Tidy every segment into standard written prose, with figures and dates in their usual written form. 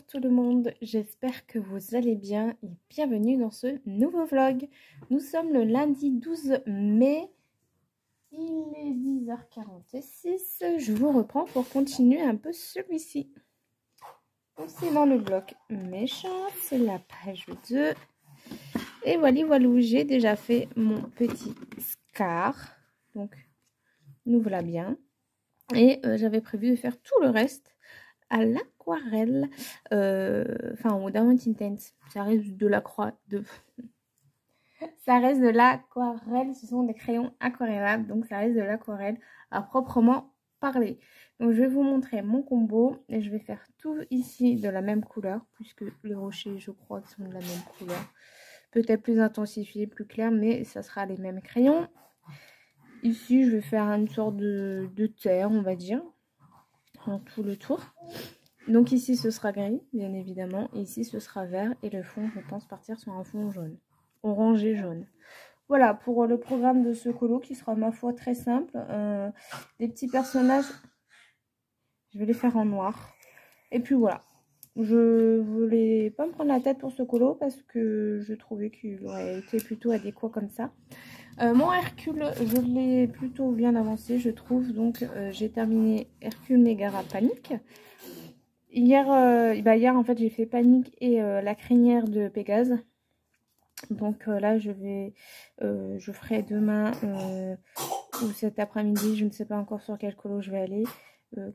tout le monde, j'espère que vous allez bien et bienvenue dans ce nouveau vlog. Nous sommes le lundi 12 mai, il est 10h46, je vous reprends pour continuer un peu celui-ci. C'est dans le bloc méchant, c'est la page 2. Et voilà, j'ai déjà fait mon petit scar, donc nous voilà bien. Et j'avais prévu de faire tout le reste à l'aquarelle, au Diamond Intense. Ça reste de l'aquarelle, ce sont des crayons aquarellables, donc ça reste de l'aquarelle à proprement parler. Donc je vais vous montrer mon combo et je vais faire tout ici de la même couleur, puisque les rochers, je crois, qu'ils sont de la même couleur. Peut-être plus intensifié, plus clair, mais ça sera les mêmes crayons. Ici, je vais faire une sorte de terre, on va dire, en tout le tour. Donc ici, ce sera gris, bien évidemment. Et ici, ce sera vert. Et le fond, je pense partir sur un fond jaune. Orangé jaune. Voilà, pour le programme de ce colo, qui sera, ma foi, très simple. Des petits personnages. Je vais les faire en noir. Et puis voilà. Je voulais pas me prendre la tête pour ce colo parce que je trouvais qu'il aurait été plutôt adéquat comme ça. Mon Hercule, je l'ai plutôt bien avancé, je trouve. Donc, j'ai terminé Hercule Megara Panique. Hier, en fait, j'ai fait Panique et la crinière de Pégase. Donc là, je ferai demain ou cet après-midi. Je ne sais pas encore sur quel colo je vais aller.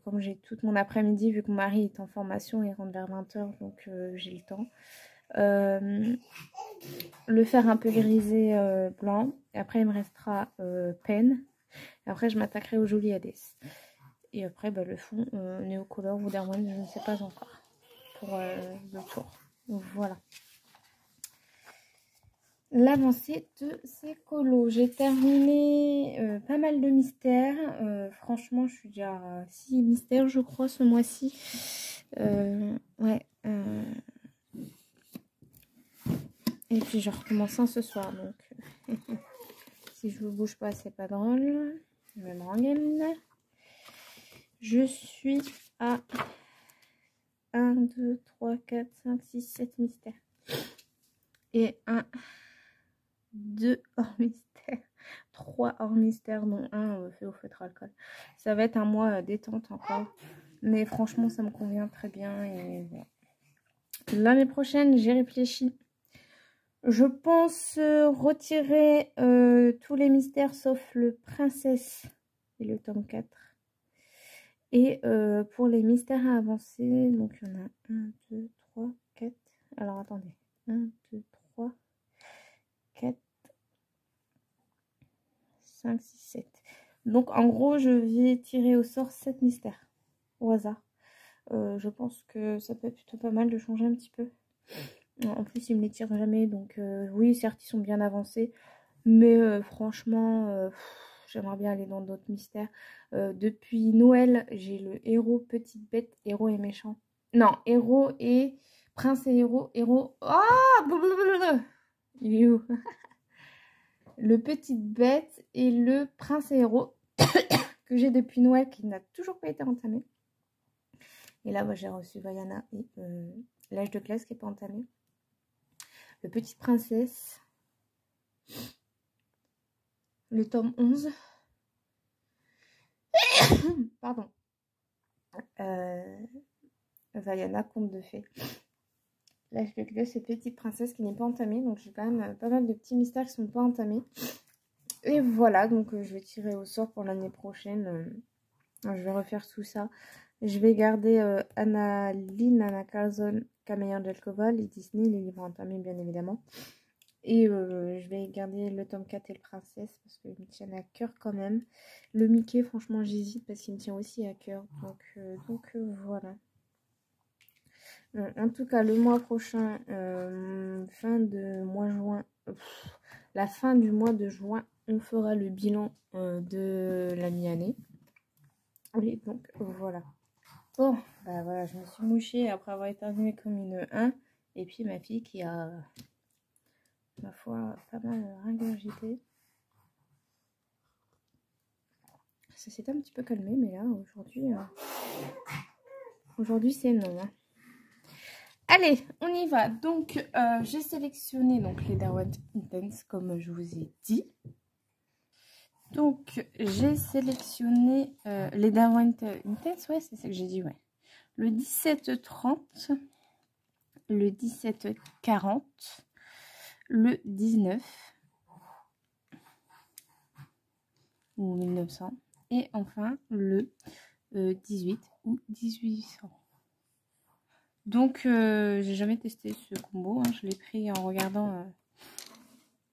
Comme j'ai tout mon après-midi, vu que mon mari est en formation, il rentre vers 20 h, donc j'ai le temps. Le faire un peu grisé blanc. Et après, il me restera peine. Après, je m'attaquerai au joli Hades. Et après, le fond néocolor ou Derwent, je ne sais pas encore pour le tour. Donc, voilà. L'avancée de ces colos. J'ai terminé pas mal de mystères. Franchement, je suis déjà à 6 mystères, je crois, ce mois-ci. Ouais. Et puis, je recommence un ce soir. Donc, si je ne bouge pas, c'est pas drôle. Je vais me rengaine. Je suis à 1, 2, 3, 4, 5, 6, 7 mystères. Et 1, 2 hors mystère. 3 hors mystère, dont 1 fait au feutre alcool. Ça va être un mois détente encore. Mais franchement, ça me convient très bien. Et voilà. L'année prochaine, j'ai réfléchi. Je pense retirer tous les mystères sauf le princesse et le tome 4. Et pour les mystères à avancer, donc il y en a 1, 2, 3, 4. Alors attendez. 1, 2, 3, 4, 5, 6, 7. Donc en gros, je vais tirer au sort 7 mystères au hasard. Je pense que ça peut être plutôt pas mal de changer un petit peu. En plus, ils me les tirent jamais. Donc oui, certes, ils sont bien avancés. Mais franchement, j'aimerais bien aller dans d'autres mystères. Depuis Noël, j'ai le héros, petite bête, héros et méchant. Non, héros et prince et héros. Héros. Ah, il est où? Le petite bête et le prince et héros que j'ai depuis Noël, qui n'a toujours pas été entamé. Et là, j'ai reçu Vaiana et l'âge de classe qui n'est pas entamé. Le petite princesse. Le tome 11. Pardon. Vaiana, conte de fées. L'âge de glace et petite princesse qui n'est pas entamée. Donc j'ai quand même pas mal de petits mystères qui sont pas entamés. Et voilà, donc je vais tirer au sort pour l'année prochaine. Je vais refaire tout ça. Je vais garder Anna Carlson, Camille Angelkova, les Disney, les livres entamés bien évidemment. Et je vais garder le tome 4 et le princesse parce qu'ils me tiennent à cœur quand même. Le Mickey, franchement, j'hésite parce qu'il me tient aussi à cœur. Donc voilà. En tout cas, le mois prochain, fin de mois juin, la fin du mois de juin, on fera le bilan de la mi-année. Oui, donc voilà. Bon, voilà, je me suis mouchée après avoir éternué comme une 1. Et puis ma fille qui a, ma foi, pas mal ingurgité. Ça s'est un petit peu calmé, mais là, aujourd'hui c'est non. Hein. Allez, on y va. Donc, j'ai sélectionné donc, les Derwent Intense, comme je vous ai dit. Donc, j'ai sélectionné les Derwent Intense, ouais, c'est ça que j'ai dit, ouais. Le 1730, le 1740, le 19 ou 1900 et enfin le 18 ou 1800. Donc, j'ai jamais testé ce combo, hein. Je l'ai pris en regardant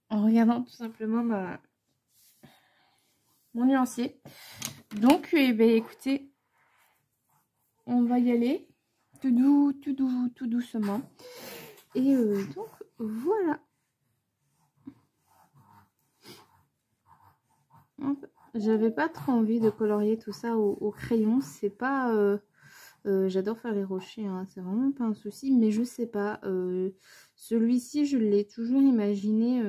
tout simplement mon nuancier. Donc, eh ben, écoutez, on va y aller tout doux, tout doucement. Et donc, voilà. J'avais pas trop envie de colorier tout ça au crayon. C'est pas... j'adore faire les rochers, hein, c'est vraiment pas un souci. Mais je sais pas. Celui-ci, je l'ai toujours imaginé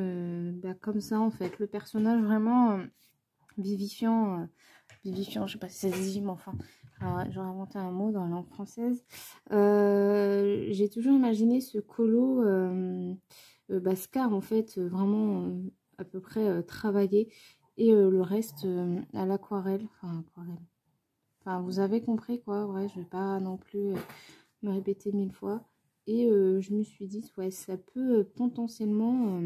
comme ça, en fait. Le personnage vraiment vivifiant. Vivifiant, je sais pas si ça se dit, mais enfin... J'aurais inventé un mot dans la langue française. J'ai toujours imaginé ce colo Scar, en fait, vraiment à peu près travaillé. Et le reste à l'aquarelle. Enfin, vous avez compris, quoi. Ouais, je vais pas non plus me répéter 1000 fois. Et je me suis dit, ouais, ça peut potentiellement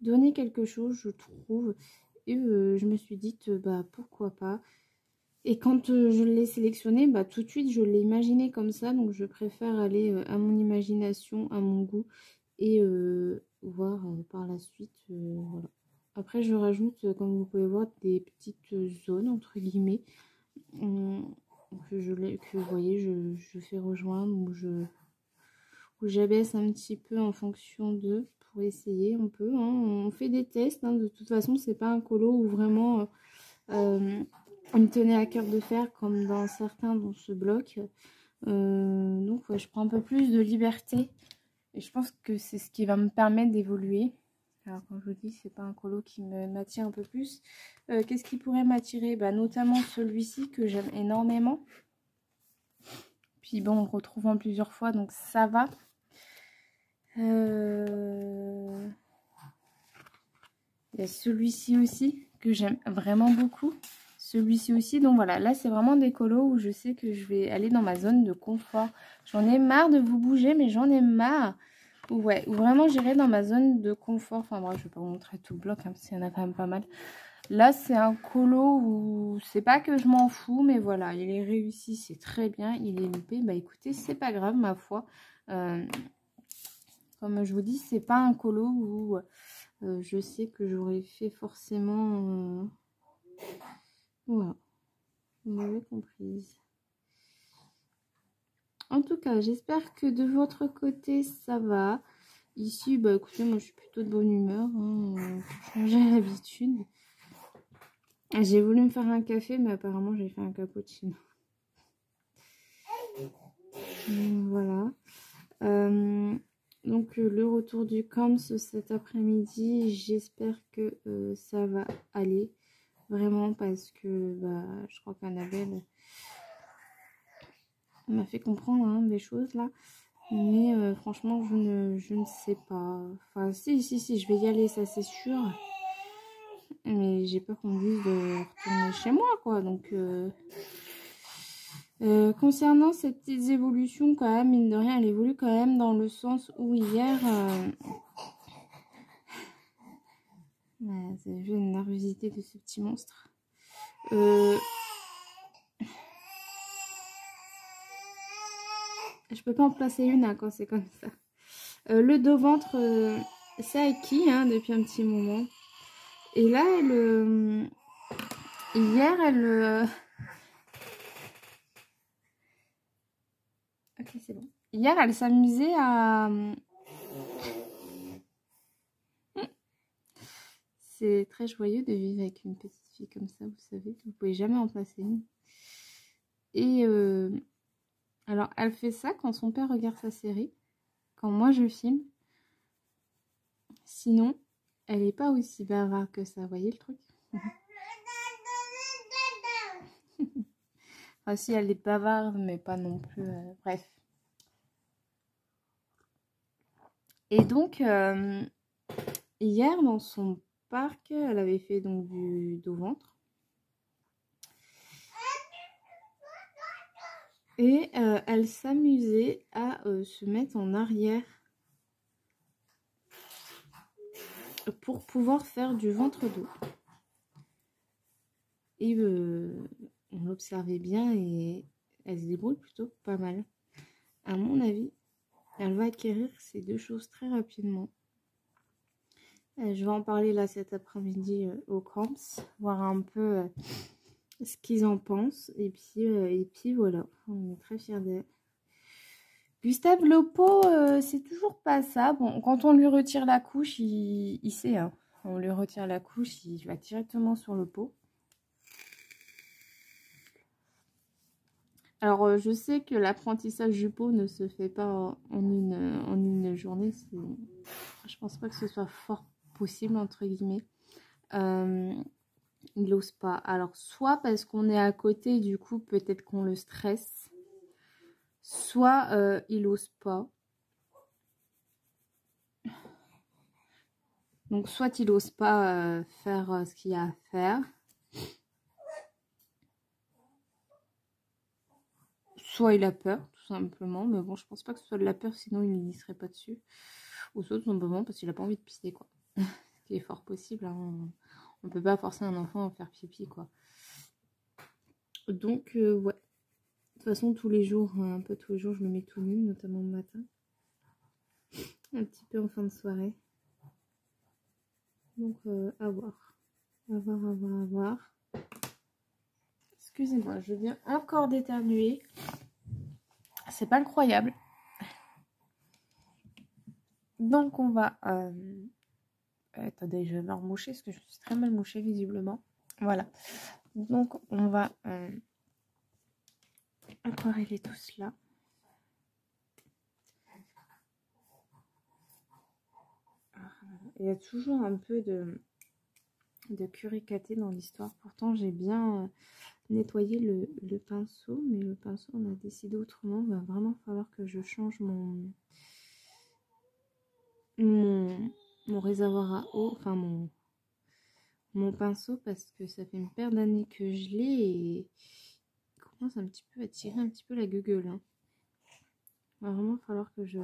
donner quelque chose, je trouve. Et je me suis dit, pourquoi pas. Et quand je l'ai sélectionné, tout de suite, je l'ai imaginé comme ça. Donc, je préfère aller à mon imagination, à mon goût. Et voir par la suite, voilà. Après, je rajoute, comme vous pouvez voir, des petites zones, entre guillemets, que vous voyez, je fais rejoindre ou j'abaisse un petit peu en fonction de, pour essayer. On peut, hein, on fait des tests. Hein, de toute façon, c'est pas un colo où vraiment il me tenait à cœur de faire comme dans certains dans ce bloc. Donc, ouais, je prends un peu plus de liberté. Et je pense que c'est ce qui va me permettre d'évoluer. Alors, quand je vous dis, c'est pas un colo qui m'attire un peu plus. Qu'est-ce qui pourrait m'attirer? Notamment celui-ci que j'aime énormément. Puis bon, on le retrouve en plusieurs fois, donc ça va. Il y a celui-ci aussi que j'aime vraiment beaucoup. Celui-ci aussi. Donc voilà, là, c'est vraiment des colos où je sais que je vais aller dans ma zone de confort. J'en ai marre de vous bouger, mais j'en ai marre. Ouais, où vraiment j'irai dans ma zone de confort. Enfin bref, je vais pas vous montrer tout le bloc, hein, parce qu'il y en a quand même pas mal. Là, c'est un colo où c'est pas que je m'en fous, mais voilà, il est réussi, c'est très bien. Il est loupé, écoutez, c'est pas grave, ma foi. Comme je vous dis, c'est pas un colo où je sais que j'aurais fait forcément... voilà, vous m'avez comprise. En tout cas, j'espère que de votre côté, ça va. Ici, écoutez, moi, je suis plutôt de bonne humeur, hein, pour changer l'habitude. J'ai voulu me faire un café, mais apparemment, j'ai fait un cappuccino. Voilà. Donc, le retour du COMS cet après-midi, j'espère que ça va aller. Vraiment, parce que je crois qu'Annabelle m'a fait comprendre des choses là. Mais franchement, je ne sais pas. Enfin, si, je vais y aller, ça c'est sûr. Mais j'ai peur qu'on me dise de retourner chez moi, quoi. Donc, concernant ces petites évolutions, quand même, mine de rien, elle évolue quand même dans le sens où hier... vous avez vu la nervosité de ce petit monstre. Je peux pas en placer une hein, quand c'est comme ça. Le dos-ventre, c'est acquis depuis un petit moment. Et là, elle... hier, elle... ok, c'est bon. Hier, elle s'amusait à... C'est très joyeux de vivre avec une petite fille comme ça, vous savez. Vous pouvez jamais en placer une. Et... alors, elle fait ça quand son père regarde sa série. Quand moi, je filme. Sinon, elle n'est pas aussi bavarde que ça. Vous voyez le truc? Enfin, si, elle est bavarde, mais pas non plus... bref. Et donc, hier, dans son parc, elle avait fait donc du dos ventre. Et elle s'amusait à se mettre en arrière pour pouvoir faire du ventre dos. Et on l'observait bien et elle se débrouille plutôt pas mal. À mon avis, elle va acquérir ces deux choses très rapidement. Je vais en parler là cet après-midi aux Cramps, voir un peu ce qu'ils en pensent. Et puis voilà, on est très fiers d'elle. Gustave Lopo, c'est toujours pas ça. Bon, quand on lui retire la couche, il sait. Hein. On lui retire la couche, il va directement sur le pot. Alors, je sais que l'apprentissage du pot ne se fait pas en une journée. Je pense pas que ce soit fort possible, entre guillemets. Il n'ose pas. Alors, soit parce qu'on est à côté, du coup, peut-être qu'on le stresse. Soit il n'ose pas. Donc, soit il n'ose pas faire ce qu'il y a à faire. Soit il a peur, tout simplement. Mais bon, je pense pas que ce soit de la peur, sinon il n'y serait pas dessus. Ou soit tout simplement parce qu'il a pas envie de pisser, quoi. Ce qui est fort possible. Hein. On peut pas forcer un enfant à faire pipi, quoi. Donc, ouais. De toute façon, tous les jours, un peu tous les jours, je le mets tout nu, notamment le matin. Un petit peu en fin de soirée. Donc, à voir. À voir. Excusez-moi, je viens encore d'éternuer. C'est pas incroyable. Donc, on va... attendez, je vais me remoucher parce que je suis très mal mouchée, visiblement. Voilà. Donc, on va aquareller tout cela. Il y a toujours un peu de curicaté dans l'histoire. Pourtant, j'ai bien nettoyé le pinceau, mais le pinceau, on a décidé autrement. Il va vraiment falloir que je change mon réservoir à eau, enfin mon pinceau, parce que ça fait une paire d'années que je l'ai et il commence un petit peu à tirer un petit peu la gueule. Hein. Il va vraiment falloir que je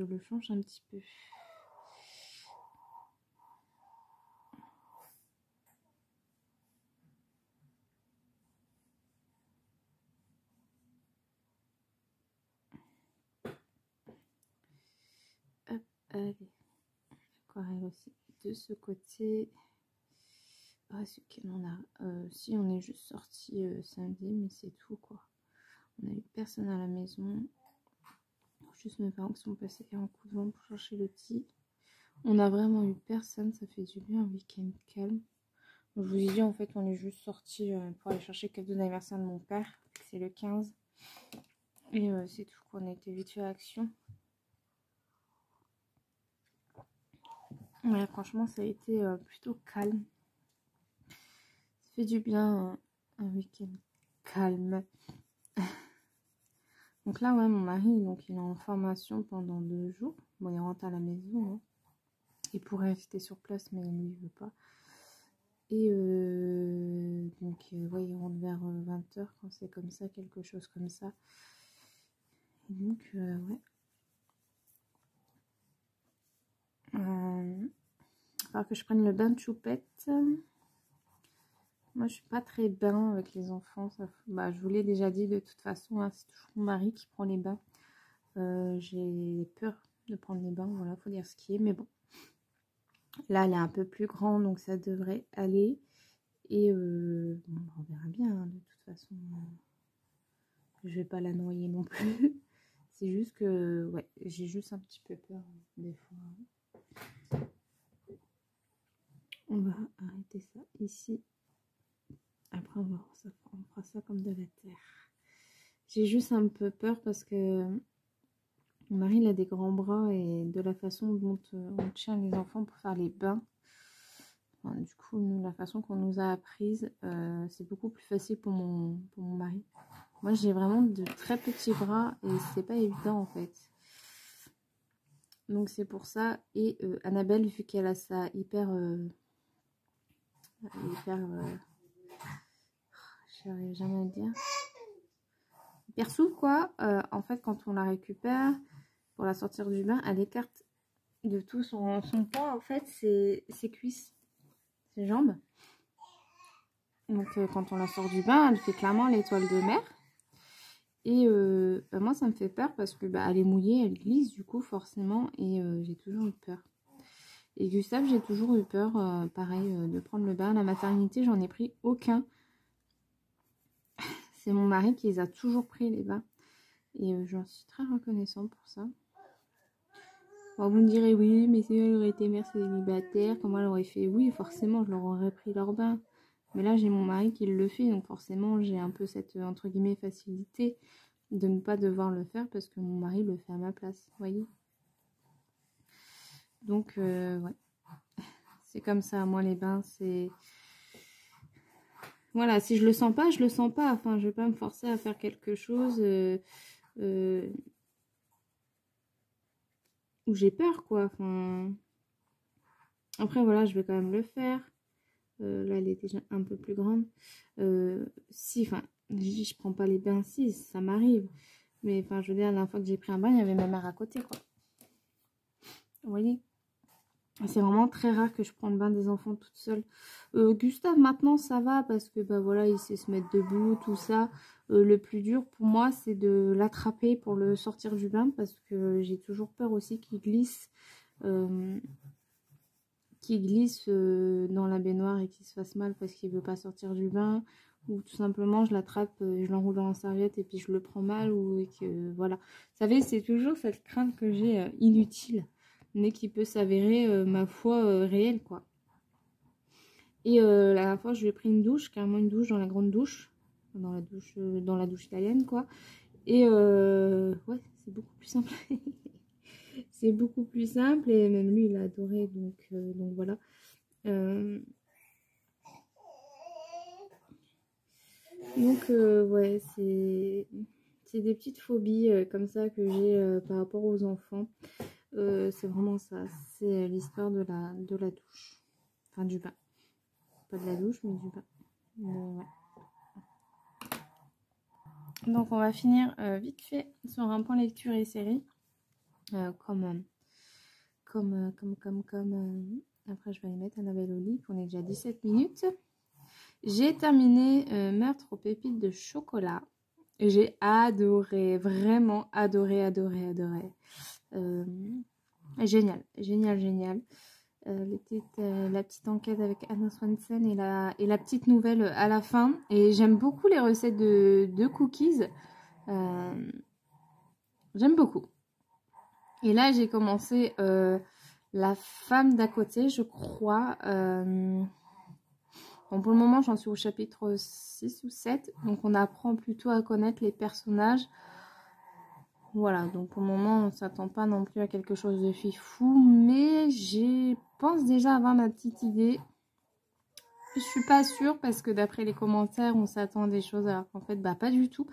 le change un petit peu. Hop, allez. Aquarelle aussi de ce côté. Ah, ce qu'on a. Si on est juste sorti samedi, mais c'est tout quoi. On a eu personne à la maison. Juste mes parents qui sont passés faire un coup de vent pour chercher le petit. On a vraiment eu personne, ça fait du bien un week-end calme. Donc, je vous ai dit en fait on est juste sorti pour aller chercher le cadeau d'anniversaire de mon père. C'est le 15. Et c'est tout qu'on a été vite fait à action. Ouais, franchement ça a été plutôt calme. Ça fait du bien un week-end calme. Donc là, ouais, mon mari, donc, il est en formation pendant 2 jours. Bon, il rentre à la maison. Hein. Il pourrait rester sur place, mais lui, il veut pas. Et donc, ouais, il rentre vers 20h quand c'est comme ça, quelque chose comme ça. Et donc, ouais. Il va falloir que je prenne le bain de choupette. Moi, je suis pas très bain avec les enfants. Ça, bah, je vous l'ai déjà dit de toute façon. Hein, c'est toujours mon mari qui prend les bains. J'ai peur de prendre les bains. Voilà, faut dire ce qui est. Mais bon. Là, elle est un peu plus grande, donc ça devrait aller. Et bon, on verra bien. Hein, de toute façon, je vais pas la noyer non plus. C'est juste que, ouais, j'ai juste un petit peu peur des fois. On va arrêter ça ici. Après, on fera ça comme de la terre. J'ai juste un peu peur parce que mon mari il a des grands bras et de la façon dont on tient les enfants pour faire les bains. Enfin, du coup, nous, la façon qu'on nous a apprise, c'est beaucoup plus facile pour mon mari. Moi, j'ai vraiment de très petits bras et c'est pas évident en fait. Donc c'est pour ça. Et Annabelle, vu qu'elle a ça hyper... j'arrive jamais à le dire. Hyper souple quoi. En fait, quand on la récupère, pour la sortir du bain, elle écarte de tout son poids, en fait, ses cuisses, ses jambes. Donc quand on la sort du bain, elle fait clairement l'étoile de mer. Et moi, ça me fait peur parce que elle est mouillée, elle glisse du coup forcément. Et j'ai toujours eu peur. Et Gustave, j'ai toujours eu peur, pareil, de prendre le bain. À la maternité, j'en ai pris aucun. C'est mon mari qui les a toujours pris, les bains. Et j'en suis très reconnaissante pour ça. Bon, vous me direz, oui, mais si elle aurait été mère célibataire, comment elle aurait fait? Oui, forcément, je leur aurais pris leur bain. Mais là, j'ai mon mari qui le fait, donc forcément, j'ai un peu cette, entre guillemets, facilité de ne pas devoir le faire parce que mon mari le fait à ma place, vous voyez. Donc, ouais. C'est comme ça, moi, les bains, c'est... Voilà, si je le sens pas, je le sens pas. Enfin, je vais pas me forcer à faire quelque chose où j'ai peur, quoi. Enfin... Après, voilà, je vais quand même le faire. Là, elle est déjà un peu plus grande. Si, enfin, je prends pas les bains, si, ça m'arrive. Mais, enfin, je veux dire, la dernière fois que j'ai pris un bain, il y avait ma mère à côté, quoi. Vous voyez? C'est vraiment très rare que je prenne le bain des enfants toute seule. Gustave, maintenant, ça va parce que, voilà, il sait se mettre debout, tout ça. Le plus dur pour moi, c'est de l'attraper pour le sortir du bain parce que j'ai toujours peur aussi qu'il glisse. Dans la baignoire et qu'il se fasse mal parce qu'il veut pas sortir du bain, ou tout simplement je l'attrape, je l'enroule dans la serviette et puis je le prends mal, ou que voilà. Vous savez, c'est toujours cette crainte que j'ai inutile, mais qui peut s'avérer, ma foi, réelle, quoi. Et la dernière fois, je lui ai pris une douche, carrément une douche dans la grande douche, dans la douche italienne, quoi. Et ouais, c'est beaucoup plus simple. C'est beaucoup plus simple et même lui, il a adoré, donc voilà. Donc ouais, c'est des petites phobies comme ça que j'ai par rapport aux enfants. C'est vraiment ça, c'est l'histoire de la douche, enfin du bain, pas de la douche mais du bain. Ouais. Donc on va finir vite fait sur un point lecture et série, après je vais aller mettre Annabelle au lit, on est déjà 17 minutes. J'ai terminé Meurtre aux pépites de chocolat. J'ai adoré, vraiment adoré. Génial. La petite enquête avec Anna Swanson et la petite nouvelle à la fin. Et j'aime beaucoup les recettes de cookies. J'aime beaucoup. Et là, j'ai commencé La femme d'à côté, je crois. Bon, pour le moment, j'en suis au chapitre 6 ou 7. Donc, on apprend plutôt à connaître les personnages. Voilà, donc pour le moment, on ne s'attend pas non plus à quelque chose de fifou. Mais je pense déjà avoir ma petite idée. Je suis pas sûre parce que d'après les commentaires, on s'attend à des choses alors qu'en fait, pas du tout.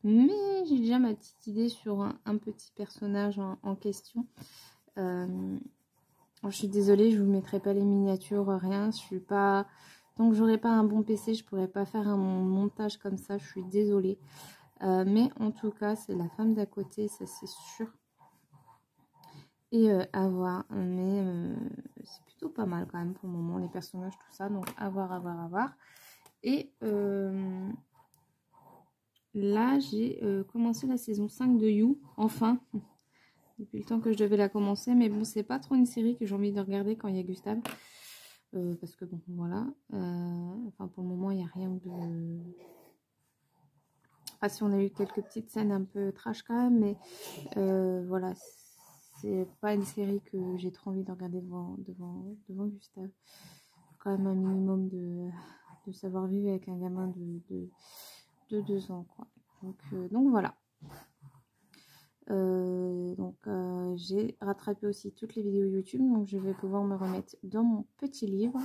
Mais j'ai déjà ma petite idée sur un petit personnage en question. Je suis désolée, je vous mettrai pas les miniatures, rien. Je suis pas... Donc j'aurai pas un bon PC, je pourrais pas faire un montage comme ça, je suis désolée. Mais en tout cas, c'est la femme d'à côté, ça c'est sûr. Et à voir, mais c'est plutôt pas mal quand même pour le moment, les personnages, tout ça. Donc à voir. Et là, j'ai commencé la saison 5 de You, enfin. Depuis le temps que je devais la commencer, mais bon, c'est pas trop une série que j'ai envie de regarder quand il y a Gustave. Parce que bon, voilà. Enfin, pour le moment, il n'y a rien de... Enfin, si on a eu quelques petites scènes un peu trash quand même, mais voilà, c'est pas une série que j'ai trop envie de regarder devant Gustave. Quand même un minimum de savoir-vivre avec un gamin de 2 ans, quoi. Donc voilà. J'ai rattrapé aussi toutes les vidéos YouTube, donc je vais pouvoir me remettre dans mon petit livre,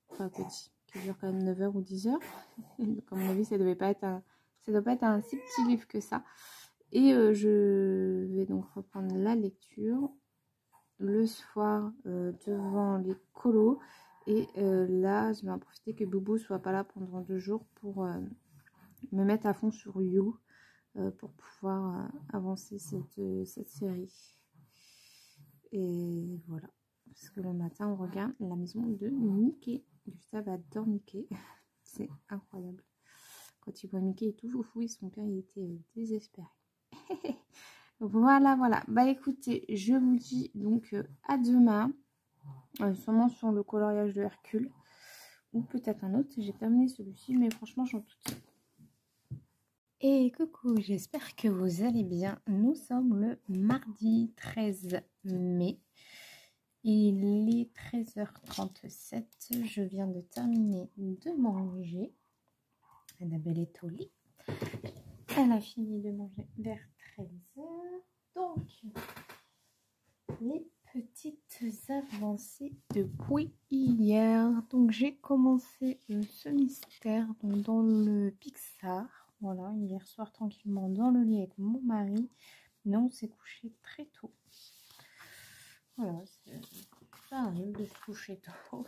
enfin petit, qui dure quand même 9 heures ou 10 heures. Donc à mon avis, ça doit pas être un si petit livre que ça. Et je vais donc reprendre la lecture. le soir devant les colos. Et là, je vais en profiter que Boubou soit pas là pendant 2 jours pour me mettre à fond sur You pour pouvoir avancer cette série. Et voilà. Parce que le matin, on regarde la maison de Mickey. Gustave adore Mickey. C'est incroyable. Quand il voit Mickey et tout foufou, et son père, il était désespéré. Voilà, voilà. Bah écoutez, je vous dis donc à demain. Sûrement sur le coloriage de Hercule. Ou peut-être un autre si j'ai terminé celui-ci. Mais franchement, j'en doute. Et coucou, j'espère que vous allez bien. Nous sommes le mardi 13 mai. Il est 13h37. Je viens de terminer de manger. Annabelle est au lit. Elle a fini de manger vers 13h. Donc, les petites avancées depuis hier. Donc, j'ai commencé ce mystère donc, dans le Pixar. Voilà, hier soir tranquillement dans le lit avec mon mari. Mais on s'est couché très tôt. Voilà, ça arrive de se coucher tôt.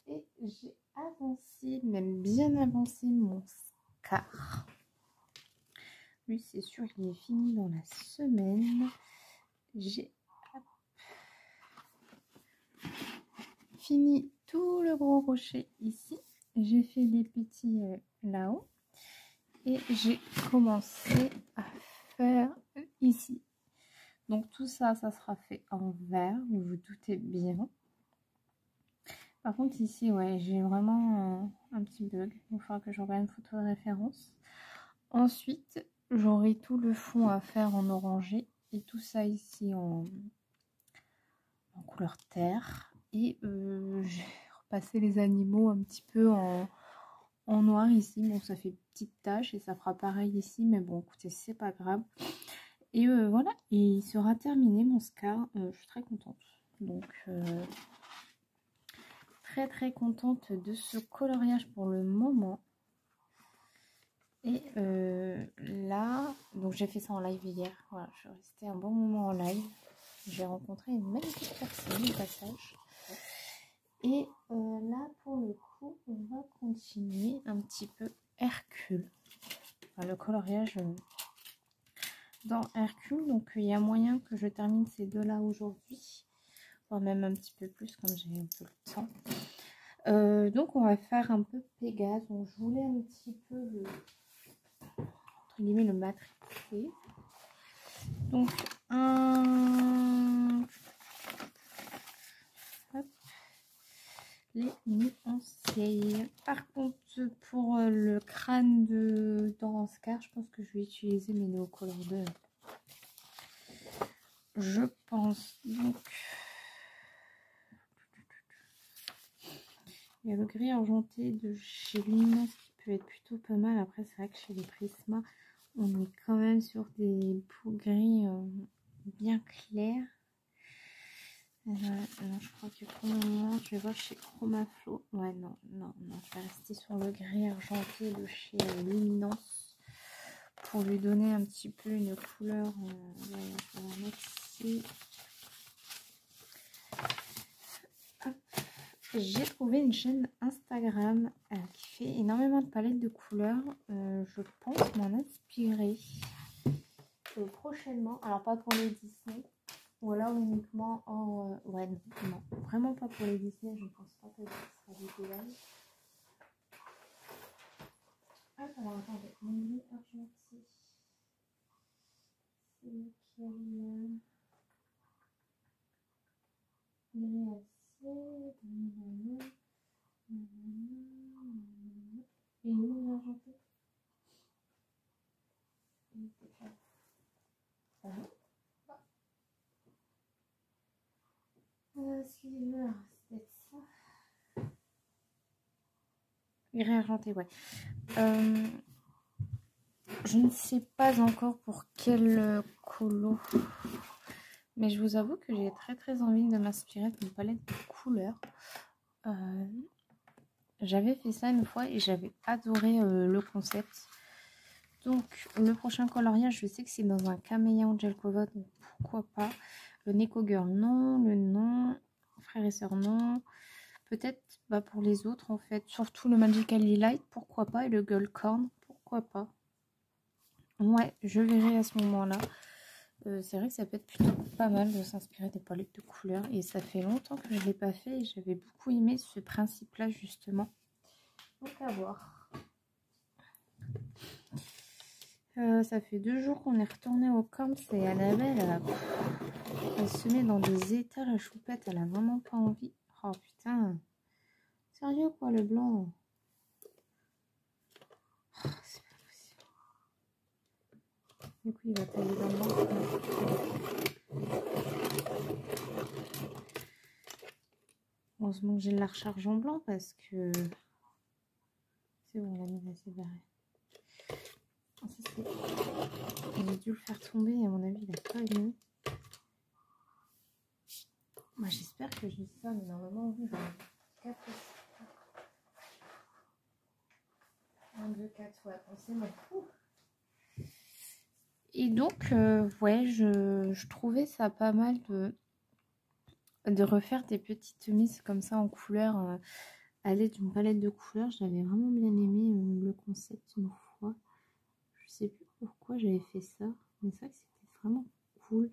Et j'ai avancé, même bien avancé mon Scar. Lui, c'est sûr, il est fini dans la semaine. J'ai fini tout le gros rocher ici. J'ai fait les petits là-haut. Et j'ai commencé à faire ici. Donc tout ça, ça sera fait en vert, vous vous doutez bien. Par contre ici, ouais, j'ai vraiment un petit bug. Il va falloir que j'envoie une photo de référence. Ensuite, j'aurai tout le fond à faire en orangé. Et tout ça ici en couleur terre. Et j'ai repassé les animaux un petit peu en noir ici. Bon, ça fait une petite tache et ça fera pareil ici. Mais bon, écoutez, c'est pas grave. Et voilà, et il sera terminé mon Scar. Je suis très contente. Donc, très très contente de ce coloriage pour le moment. Et là, donc j'ai fait ça en live hier. Voilà, je suis restée un bon moment en live. J'ai rencontré une magnifique personne au passage. Et là, pour le coup, on va continuer un petit peu Hercule. Enfin, le coloriage dans Hercule. Donc, il y a moyen que je termine ces deux-là aujourd'hui. Voire même un petit peu plus, comme j'ai un peu le temps. Donc, on va faire un peu Pégase. Donc, je voulais un petit peu entre guillemets, le matrixer. Donc, hop, les nuanciers. Par contre, pour le crâne dans Scar, je pense que je vais utiliser mes Neocolor 2. Je pense. Donc, il y a le gris argenté de chez Luminance qui peut être plutôt pas mal. Après, c'est vrai que chez les Prisma, on est quand même sur des peaux gris bien clairs. Non, je crois que pour le moment, je vais voir chez Chromaflow. Ouais, non, je vais rester sur le gris argenté de chez Luminance pour lui donner un petit peu une couleur. Je vais la mettre ici. Hop. J'ai trouvé une chaîne Instagram qui fait énormément de palettes de couleurs. Je pense m'en inspirer prochainement. Alors, pas pour les Disney. Ou alors uniquement en... ouais, non, vraiment pas pour les Disney. Je ne pense pas que ce sera l'idéal. Ah, alors attendez. Mon gris argenté. C'est lequel? Gris acier. Et où l'argenté? Excusez-moi, c'est peut-être ça. Gris argenté, ouais. Je ne sais pas encore pour quel colo. Mais je vous avoue que j'ai très très envie de m'inspirer d'une palette de couleurs. J'avais fait ça une fois et j'avais adoré le concept. Donc le prochain coloriage, je sais que c'est dans un caméléon gel cover, donc pourquoi pas. Le Neko Girl, non. Le non. Frères et sœurs, non. Peut-être pour les autres, en fait. Surtout le Magically Light, pourquoi pas. Et le Girl Corn, pourquoi pas. Ouais, je verrai à ce moment-là. C'est vrai que ça peut être plutôt pas mal de s'inspirer des palettes de couleurs. Et ça fait longtemps que je ne l'ai pas fait. Et j'avais beaucoup aimé ce principe-là, justement. Donc, à voir. Ça fait 2 jours qu'on est retourné au camp. Et Annabelle, elle se met dans des états, la choupette. Elle a vraiment pas envie. Oh putain. Sérieux quoi, le blanc. Oh, c'est pas possible. Du coup, il va tailler dans le blanc. Heureusement que j'ai de la recharge en blanc parce que... C'est bon, la mise assez barrée. J'ai dû le faire tomber et à mon avis, il n'a pas aimé. Moi, j'espère que j'ai ça, mais normalement, oui, 4. 1, 2, 4, ouais, c'est bon. Et donc, ouais, je trouvais ça pas mal de refaire des petites mises comme ça en couleur à l'aide d'une palette de couleurs. J'avais vraiment bien aimé le concept une fois. Je sais plus pourquoi j'avais fait ça, mais c'est vrai que c'était vraiment cool.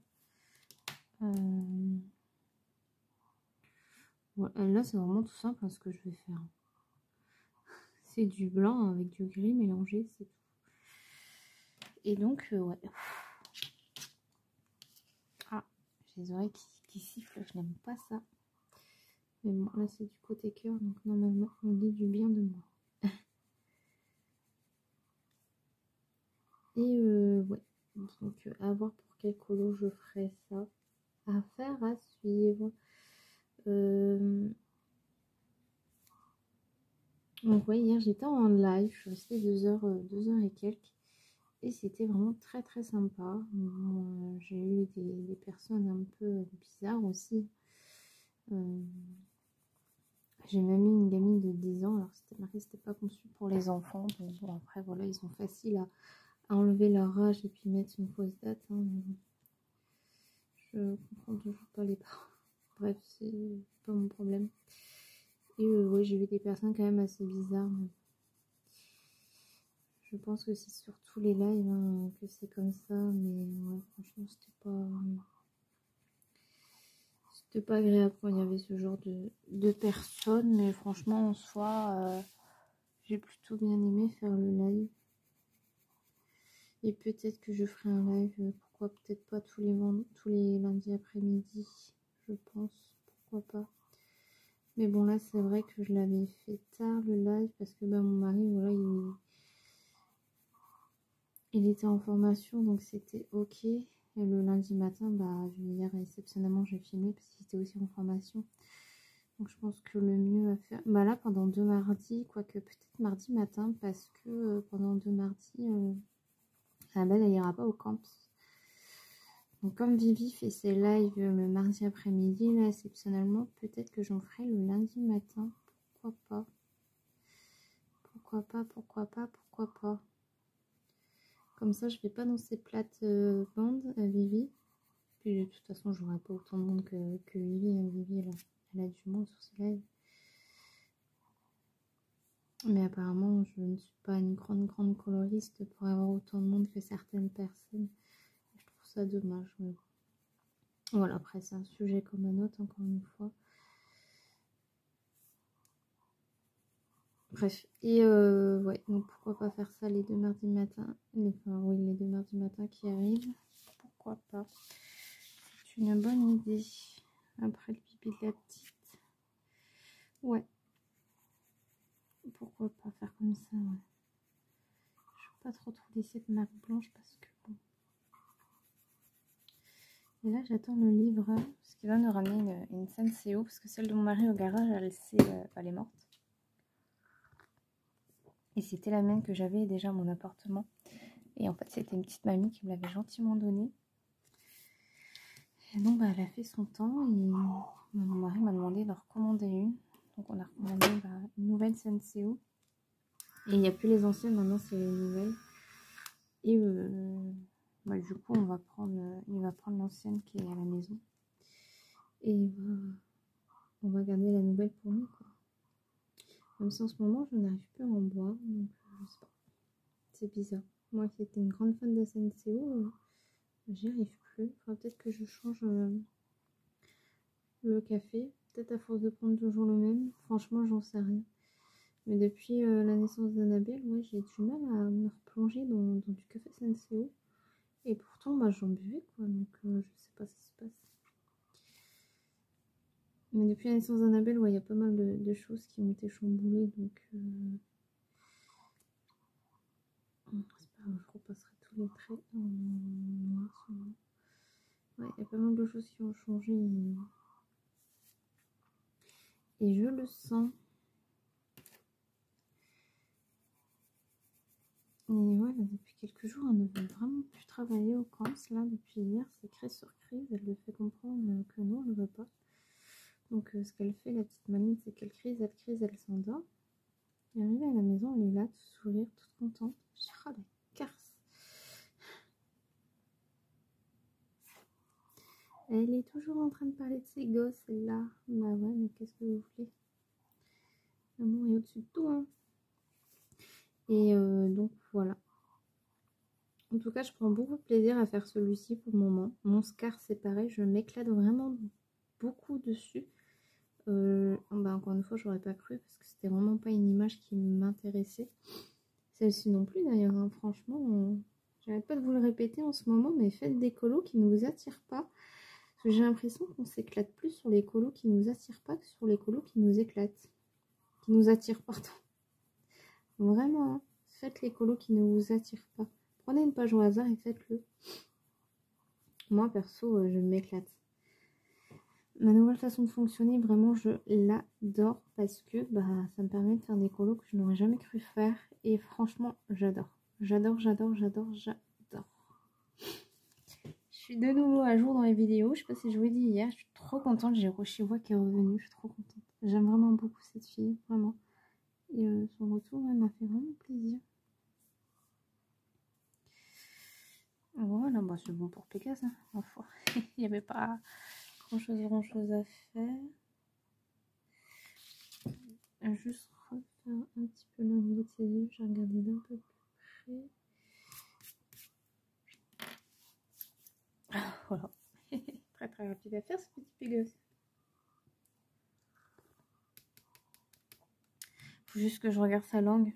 Voilà, là, c'est vraiment tout simple ce que je vais faire. C'est du blanc avec du gris mélangé, c'est tout. Et donc, ouais. Ah, j'ai les oreilles qui sifflent, je n'aime pas ça. Mais bon, là, c'est du côté cœur, donc normalement, on dit du bien de moi. Et ouais, donc à voir pour quel colo je ferai ça. À faire, à suivre. Donc ouais, hier j'étais en live, je suis restée 2 heures et quelques. Et c'était vraiment très très sympa. J'ai eu des personnes un peu bizarres aussi. J'ai même eu une gamine de 10 ans, alors c'était marqué, c'était pas conçu pour les enfants. Donc bon, après voilà, ils ont facile à enlever leur âge et puis mettre une fausse date. Hein. Je comprends toujours pas les parents. Bref, c'est pas mon problème. Et ouais, j'ai vu des personnes quand même assez bizarres. Mais je pense que c'est sur tous les lives hein, que c'est comme ça. Mais ouais, franchement, c'était pas agréable quand il y avait ce genre de personnes. Mais franchement, en soi, j'ai plutôt bien aimé faire le live. Et peut-être que je ferai un live, pourquoi peut-être pas tous les lundis après-midi, je pense, pourquoi pas. Mais bon là c'est vrai que je l'avais fait tard le live parce que mon mari voilà il était en formation donc c'était ok. Et le lundi matin hier exceptionnellement j'ai filmé parce qu'il était aussi en formation. Donc je pense que le mieux à faire, là pendant 2 mardis, quoique peut-être mardi matin parce que pendant 2 mardis... Annabelle, elle ira pas au camp. Donc comme Vivi fait ses lives le mardi après-midi, là exceptionnellement, peut-être que j'en ferai le lundi matin. Pourquoi pas? Pourquoi pas? Pourquoi pas? Pourquoi pas? Comme ça, je vais pas dans ces plates-bandes à Vivi. Puis de toute façon, j'aurai pas autant de monde que Vivi. Vivi, elle a du monde sur ses lives. Mais apparemment, je ne suis pas une grande coloriste pour avoir autant de monde que certaines personnes. Je trouve ça dommage. Mais bon. Voilà, après, c'est un sujet comme un autre, encore une fois. Bref, et ouais, donc pourquoi pas faire ça les 2 mardis matin. Les 2 mardis matin qui arrivent. Pourquoi pas? C'est une bonne idée. Après le pipi de la petite. Ouais. Pourquoi pas faire comme ça, ouais. Je ne veux pas trop laisser cette marque blanche parce que bon. Et là, j'attends le livreur parce qu'il va nous ramener une Senseo parce que celle de mon mari au garage, elle est morte. Et c'était la mienne que j'avais déjà à mon appartement. Et en fait, c'était une petite mamie qui me l'avait gentiment donnée. Et donc, elle a fait son temps et mon mari m'a demandé de recommander une. Donc, on a recommandé une nouvelle Senseo. Et il n'y a plus les anciennes, maintenant c'est les nouvelles. Et du coup, il va prendre l'ancienne qui est à la maison. Et on va garder la nouvelle pour nous, quoi. Même si en ce moment, je n'arrive plus à en boire, donc je sais pas. C'est bizarre. Moi qui étais une grande fan de Senseo, j'y arrive plus. Il faudra peut-être que je change le café. Peut-être à force de prendre toujours le même. Franchement, j'en sais rien. Mais depuis la naissance d'Annabelle, ouais, j'ai du mal à me replonger dans du café Senseo. Et pourtant, bah, j'en buvais, quoi. Donc, je sais pas ce qui se passe. Mais depuis la naissance d'Annabelle, ouais, il y a pas mal de choses qui ont été chamboulées. Donc, c'est pas grave, je repasserai tous les traits en noir. Ouais, il y a pas mal de choses qui ont changé. Et je le sens. Et voilà, depuis quelques jours, elle ne veut vraiment plus travailler au camp. Là, depuis hier, c'est crise sur crise. Elle le fait comprendre que non, elle ne veut pas. Donc, ce qu'elle fait, la petite mamie, c'est qu'elle crise, elle s'endort. Et arrivée à la maison, elle est là, tout sourire, toute contente. Je dis, oh la carce. Elle est toujours en train de parler de ses gosses, là. Bah ouais, mais qu'est-ce que vous voulez? L'amour est au-dessus de tout, hein. Et donc, voilà. En tout cas, je prends beaucoup de plaisir à faire celui-ci pour le moment. Mon scar, c'est pareil, je m'éclate vraiment beaucoup dessus. Bah encore une fois, j'aurais pas cru parce que c'était vraiment pas une image qui m'intéressait. Celle-ci non plus d'ailleurs, hein. Franchement, j'arrête pas de vous le répéter en ce moment, mais faites des colos qui ne vous attirent pas. Parce que j'ai l'impression qu'on s'éclate plus sur les colos qui nous attirent pas que sur les colos qui nous éclatent. Qui nous attirent, pardon. Vraiment, hein. Faites les colos qui ne vous attirent pas. Prenez une page au hasard et faites-le. Moi, perso, je m'éclate. Ma nouvelle façon de fonctionner, vraiment, je l'adore parce que bah, ça me permet de faire des colos que je n'aurais jamais cru faire. Et franchement, j'adore. J'adore, j'adore, j'adore, j'adore. Je suis de nouveau à jour dans les vidéos. Je sais pas si je vous l'ai dit hier. Je suis trop contente. J'ai Roshiwa qui est revenue. Je suis trop contente. J'aime vraiment beaucoup cette fille. Vraiment. Et son retour m'a fait vraiment plaisir. Voilà, bah, c'est bon pour Pégase. Hein. Enfin, il n'y avait pas grand chose à faire. Juste refaire un petit peu le niveau de ses yeux. J'ai regardé d'un peu plus près. Voilà. Très très rapide à faire ce petit Pégase. Faut juste que je regarde sa langue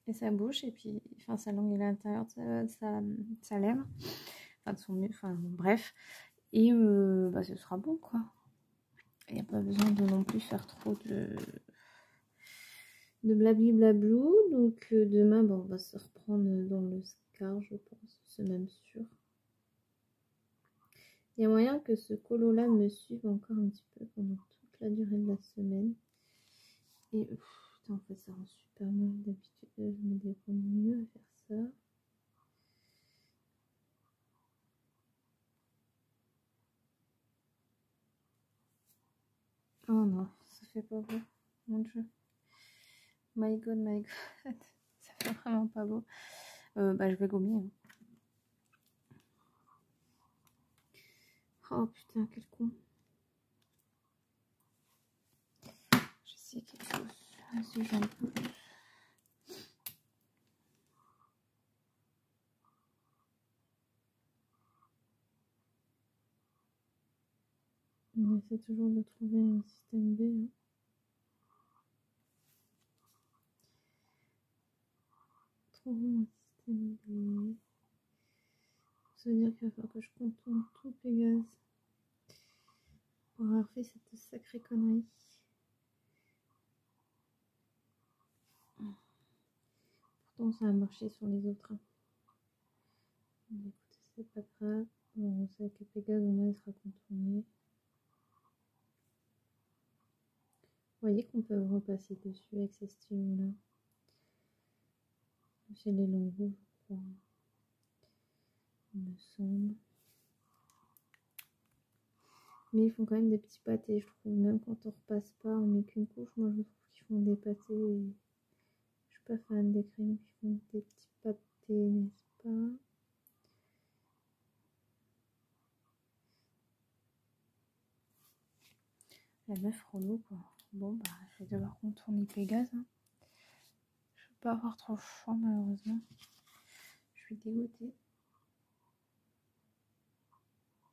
et sa bouche. Et puis, enfin, sa langue et l'intérieur de sa lèvre. Enfin, de son mieux. Enfin, bref. Et bah, ce sera bon quoi. Il n'y a pas besoin de non plus faire trop de blabli blablou. Donc demain, bon, on va se reprendre dans le scar, je pense. C'est même sûr. Il y a moyen que ce colo là me suive encore un petit peu pendant toute la durée de la semaine. Et putain, en fait, ça rend super mal. D'habitude, je me débrouille mieux à faire ça. Oh non, ça fait pas beau. Mon dieu. My god, my god. Ça fait vraiment pas beau. Bah, je vais gommer. Hein. Oh putain, quel con. J'essaie quelque chose. Si j'en peux. On essaie toujours de trouver un système B. Hein. Trouvons un système B. Ça veut dire qu'il va falloir que je contourne tout Pégase pour avoir fait cette sacrée connerie. Pourtant, ça a marché sur les autres. Mais écoutez, c'est pas grave. On sait que Pégase, au moins, il sera contourné. Vous voyez qu'on peut repasser dessus avec ces stylos-là. J'ai les longs rouges, je crois. Il me semble. Mais ils font quand même des petits pâtés, je trouve. Même quand on repasse pas, on met qu'une couche. Moi, je trouve qu'ils font des pâtés. Et je suis pas fan des crayons qui font des petits pâtés, n'est-ce pas? La meuf relou quoi. Bon bah je vais devoir contourner Pégase. Hein. Je vais pas avoir trop chaud malheureusement. Je suis dégoûtée.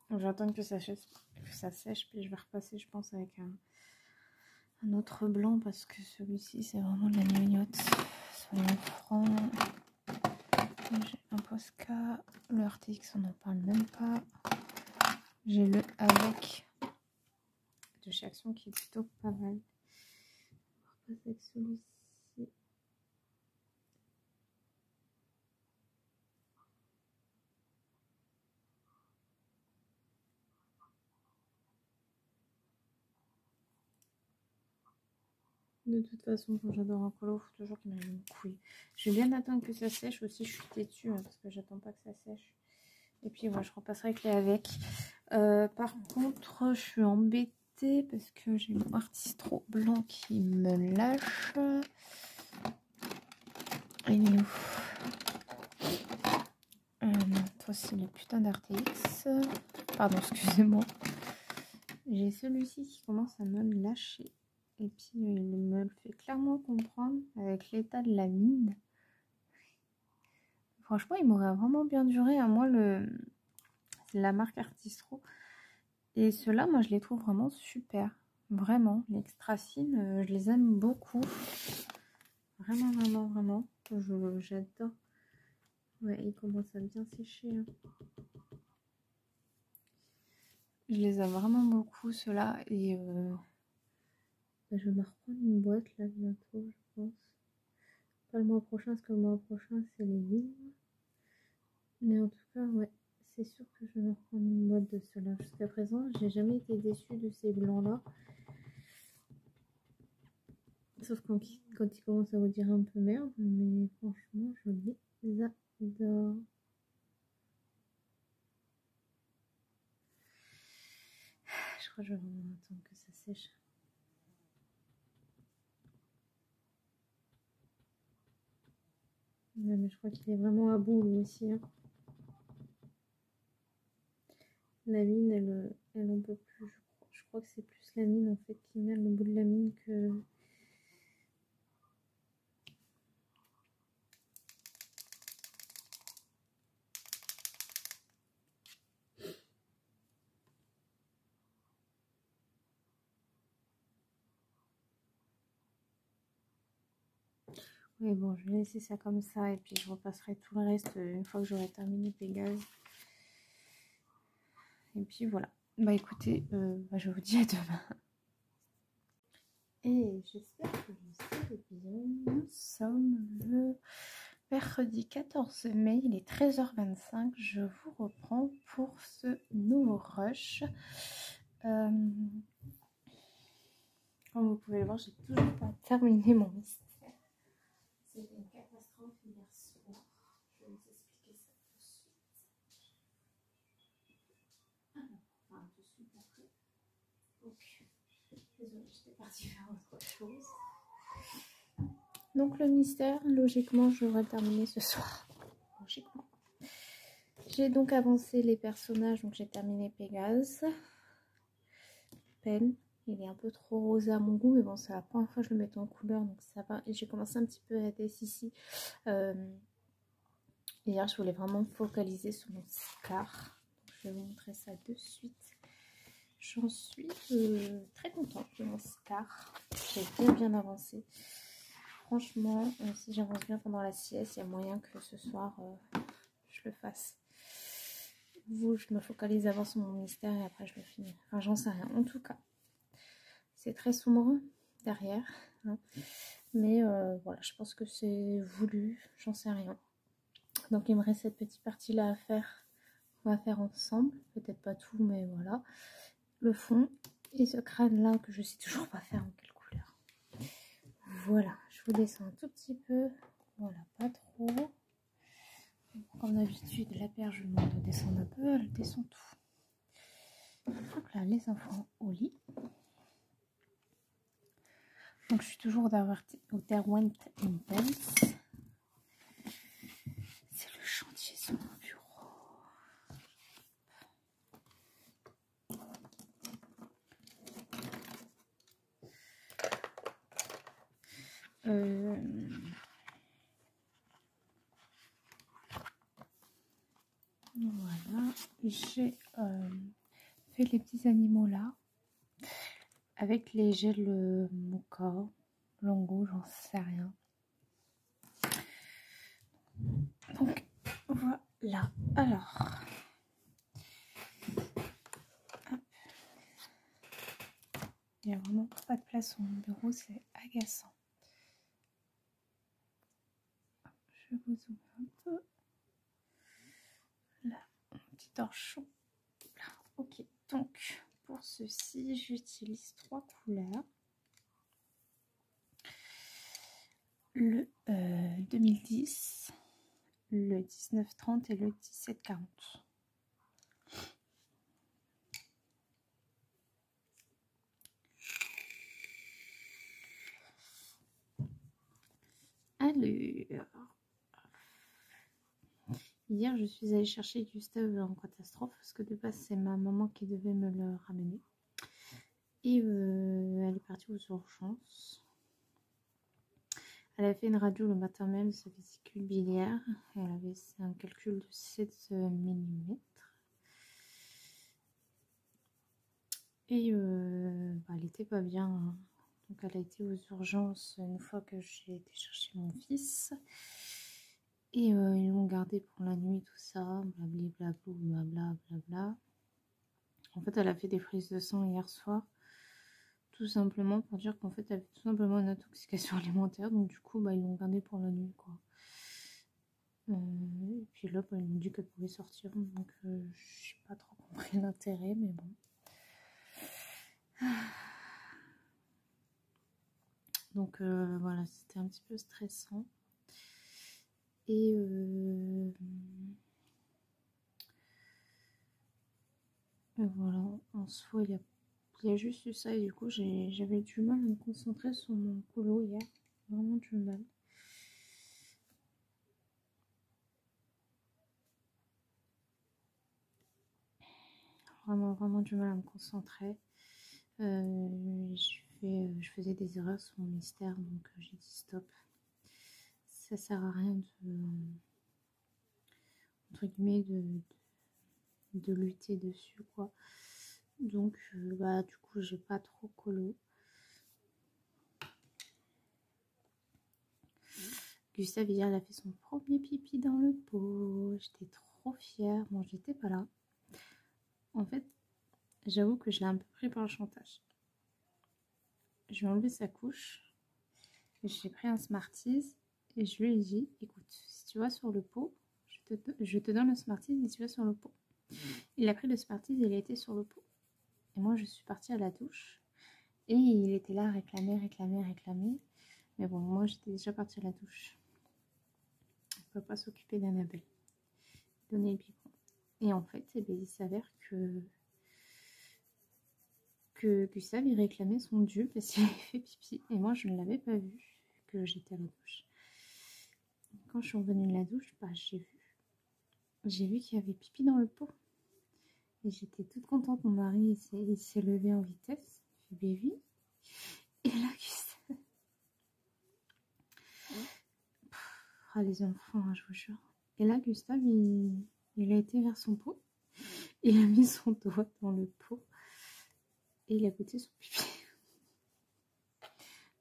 J'attends que ça sèche, puis je vais repasser je pense avec un autre blanc parce que celui-ci c'est vraiment de la gnognotte. Soyons francs. J'ai un Posca, le RTX on n'en parle même pas. J'ai le avec de chez Action qui est plutôt pas mal. On va repasser avec celui-ci. De toute façon, quand j'adore un colo, il faut toujours qu'il m'arrive une couille. Je vais bien attendre que ça sèche aussi. Je suis têtue hein, parce que j'attends pas que ça sèche. Et puis voilà, je repasserai avec les avec. Par contre, je suis embêtée parce que j'ai mon Artistro blanc qui me lâche. Il est où? Non, toi c'est le putain d'RTX. Pardon, excusez-moi. J'ai celui-ci qui commence à me lâcher. Et puis il me le fait clairement comprendre avec l'état de la mine. Franchement, il m'aurait vraiment bien duré. À moi, c'est la marque Artistro. Et ceux-là, moi, je les trouve vraiment super. Vraiment. Les Extracines, je les aime beaucoup. Vraiment, vraiment, vraiment. J'adore. Ouais, il commence à bien sécher. Hein. Je les aime vraiment beaucoup, ceux-là. Et je vais me reprendre une boîte, là, bientôt, je pense. Pas le mois prochain, parce que le mois prochain, c'est les livres. Mais en tout cas, ouais, c'est sûr que je vais me reprendre une boîte de ceux-là. Jusqu'à présent, j'ai jamais été déçue de ces blancs-là. Sauf quand ils commencent à vous dire un peu merde. Mais franchement, je les adore. Je crois que je vais vraiment attendre que ça sèche. Ouais, mais je crois qu'il est vraiment à bout lui aussi. Hein. La mine, elle en peut plus. Je crois que c'est plus la mine en fait qui mène le bout de la mine que. Oui, bon, je vais laisser ça comme ça et puis je repasserai tout le reste une fois que j'aurai terminé Pégase. Et puis voilà. Bah écoutez, je vous dis à demain. Et j'espère que vous allez bien. Nous sommes le mercredi 14 mai, il est 13h25. Je vous reprends pour ce nouveau rush. Comme vous pouvez le voir, j'ai toujours pas terminé mon mystère. C'était une catastrophe hier soir. Je vais vous expliquer ça tout de suite. Enfin, tout de suite après. Donc, désolée, j'étais partie faire autre chose. Donc, le mystère, logiquement, je devrais le terminer ce soir. Logiquement. J'ai donc avancé les personnages. Donc, j'ai terminé Pégase. Peine. Il est un peu trop rosé à mon goût, mais bon, c'est la première fois que je le mets en couleur, donc ça va. Et j'ai commencé un petit peu à être ici. Hier, je voulais vraiment me focaliser sur mon scar. Donc, je vais vous montrer ça de suite. J'en suis très contente de mon scar. J'ai bien avancé. Franchement, si j'avance bien pendant la sieste, il y a moyen que ce soir, je le fasse. Je me focalise d'abord sur mon mystère et après je le finis. Enfin, j'en sais rien. En tout cas, c'est très sombre derrière. Hein. Mais voilà, je pense que c'est voulu. J'en sais rien. Donc, il me reste cette petite partie-là à faire. On va faire ensemble. Peut-être pas tout, mais voilà. Le fond. Et ce crâne-là que je sais toujours pas faire en quelle couleur. Voilà, je vous descends un tout petit peu. Voilà, pas trop. Comme d'habitude, la paire, je demande de descendre un peu, elle descend tout. Donc là, les enfants au lit. Donc je suis toujours au Derwent Intense. C'est le chantier sur mon bureau. j'ai fait les petits animaux là avec les gels Mocha, Longo, j'en sais rien. Donc voilà. Alors, hop. Il n'y a vraiment pas de place sur mon bureau, c'est agaçant. Je vous ouvre un peu. Là, un petit torchon. Là, ok. Donc, pour ceci, j'utilise 3 couleurs. Le 2010, le 1930 et le 1740. Alors, hier je suis allée chercher Gustave en catastrophe parce que de base c'est ma maman qui devait me le ramener. Et elle est partie aux urgences. Elle a fait une radio le matin même de sa vésicule biliaire. Elle avait un calcul de 7 mm. Et elle était pas bien. Hein. Donc elle a été aux urgences une fois que j'ai été chercher mon fils. Et ils l'ont gardée pour la nuit, tout ça. Blablabla, blablabla. En fait, elle a fait des prises de sang hier soir. Tout simplement pour dire qu'en fait, elle avait tout simplement une intoxication alimentaire. Donc du coup, ils l'ont gardée pour la nuit, quoi. Et puis là, ils m'ont dit qu'elle pouvait sortir. Donc je n'ai pas trop compris l'intérêt, mais bon. Donc voilà, c'était un petit peu stressant. Et voilà, en soi, il y a juste eu ça. Et du coup, j'avais du mal à me concentrer sur mon colo hier. Vraiment du mal. Vraiment du mal à me concentrer. Je faisais des erreurs sur mon mystère, donc j'ai dit stop. Ça sert à rien entre guillemets de lutter dessus, quoi. Donc du coup j'ai pas trop colo. Gustave hier, il a fait son premier pipi dans le pot. J'étais trop fière. Bon, j'étais pas là. En fait, j'avoue que je l'ai un peu pris par le chantage. Je lui ai enlevé sa couche. J'ai pris un Smarties et je lui ai dit, écoute, si tu vas sur le pot, je te donne le Smarties et tu vas sur le pot. Il a pris le Smarties et il a été sur le pot. Et moi, je suis partie à la douche. Et il était là, réclamer. Mais bon, moi, j'étais déjà partie à la douche. On ne peut pas s'occuper d'Annabelle. Donner le biberon. Et en fait, il s'avère que Gustave, il réclamait son dû parce qu'il avait fait pipi. Et moi, je ne l'avais pas vu, que j'étais à la douche. Quand je suis revenue de la douche, j'ai vu qu'il y avait pipi dans le pot. Et j'étais toute contente. Mon mari, il s'est levé en vitesse. Il fait baby. Et là, Gustave... les enfants, hein, je vous jure. Et là, Gustave, il a été vers son pot. Il a mis son doigt dans le pot. Et il a goûté son pipi.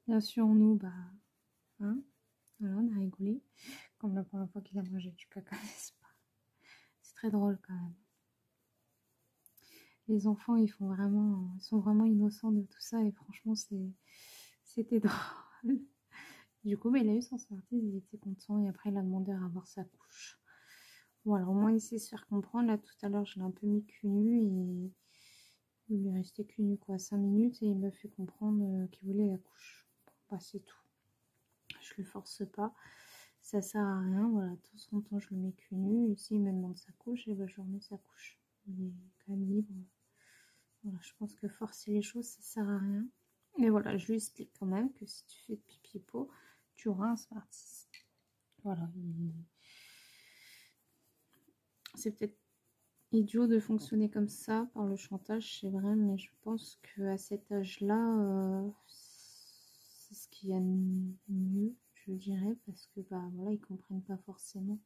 Bien sûr, nous, voilà, on a rigolé. Comme la première fois qu'il a mangé du caca, n'est-ce pas? C'est très drôle quand même. Les enfants, ils sont vraiment innocents de tout ça. Et franchement, c'était drôle. Du coup, il a eu son Smarties, il était content. Et après, il a demandé à avoir sa couche. Bon, alors moi, il sait se faire comprendre. Là, tout à l'heure, je l'ai un peu mis cul nu. Et il lui restait cul nu, 5 minutes. Et il m'a fait comprendre qu'il voulait la couche. Bon, c'est tout. Je le force pas. Ça sert à rien. Voilà, de temps en temps, je le mets cul nu. Et s'il me demande sa couche, et je remets sa couche. Il est quand même libre. Voilà, je pense que forcer les choses, ça sert à rien. Mais voilà, je lui explique quand même que si tu fais pipi pot, tu auras un Smarties. Voilà. C'est peut-être idiot de fonctionner comme ça par le chantage, c'est vrai, mais je pense qu'à cet âge-là, c'est ce qu'il y a de mieux, je dirais, parce que voilà, ils comprennent pas forcément.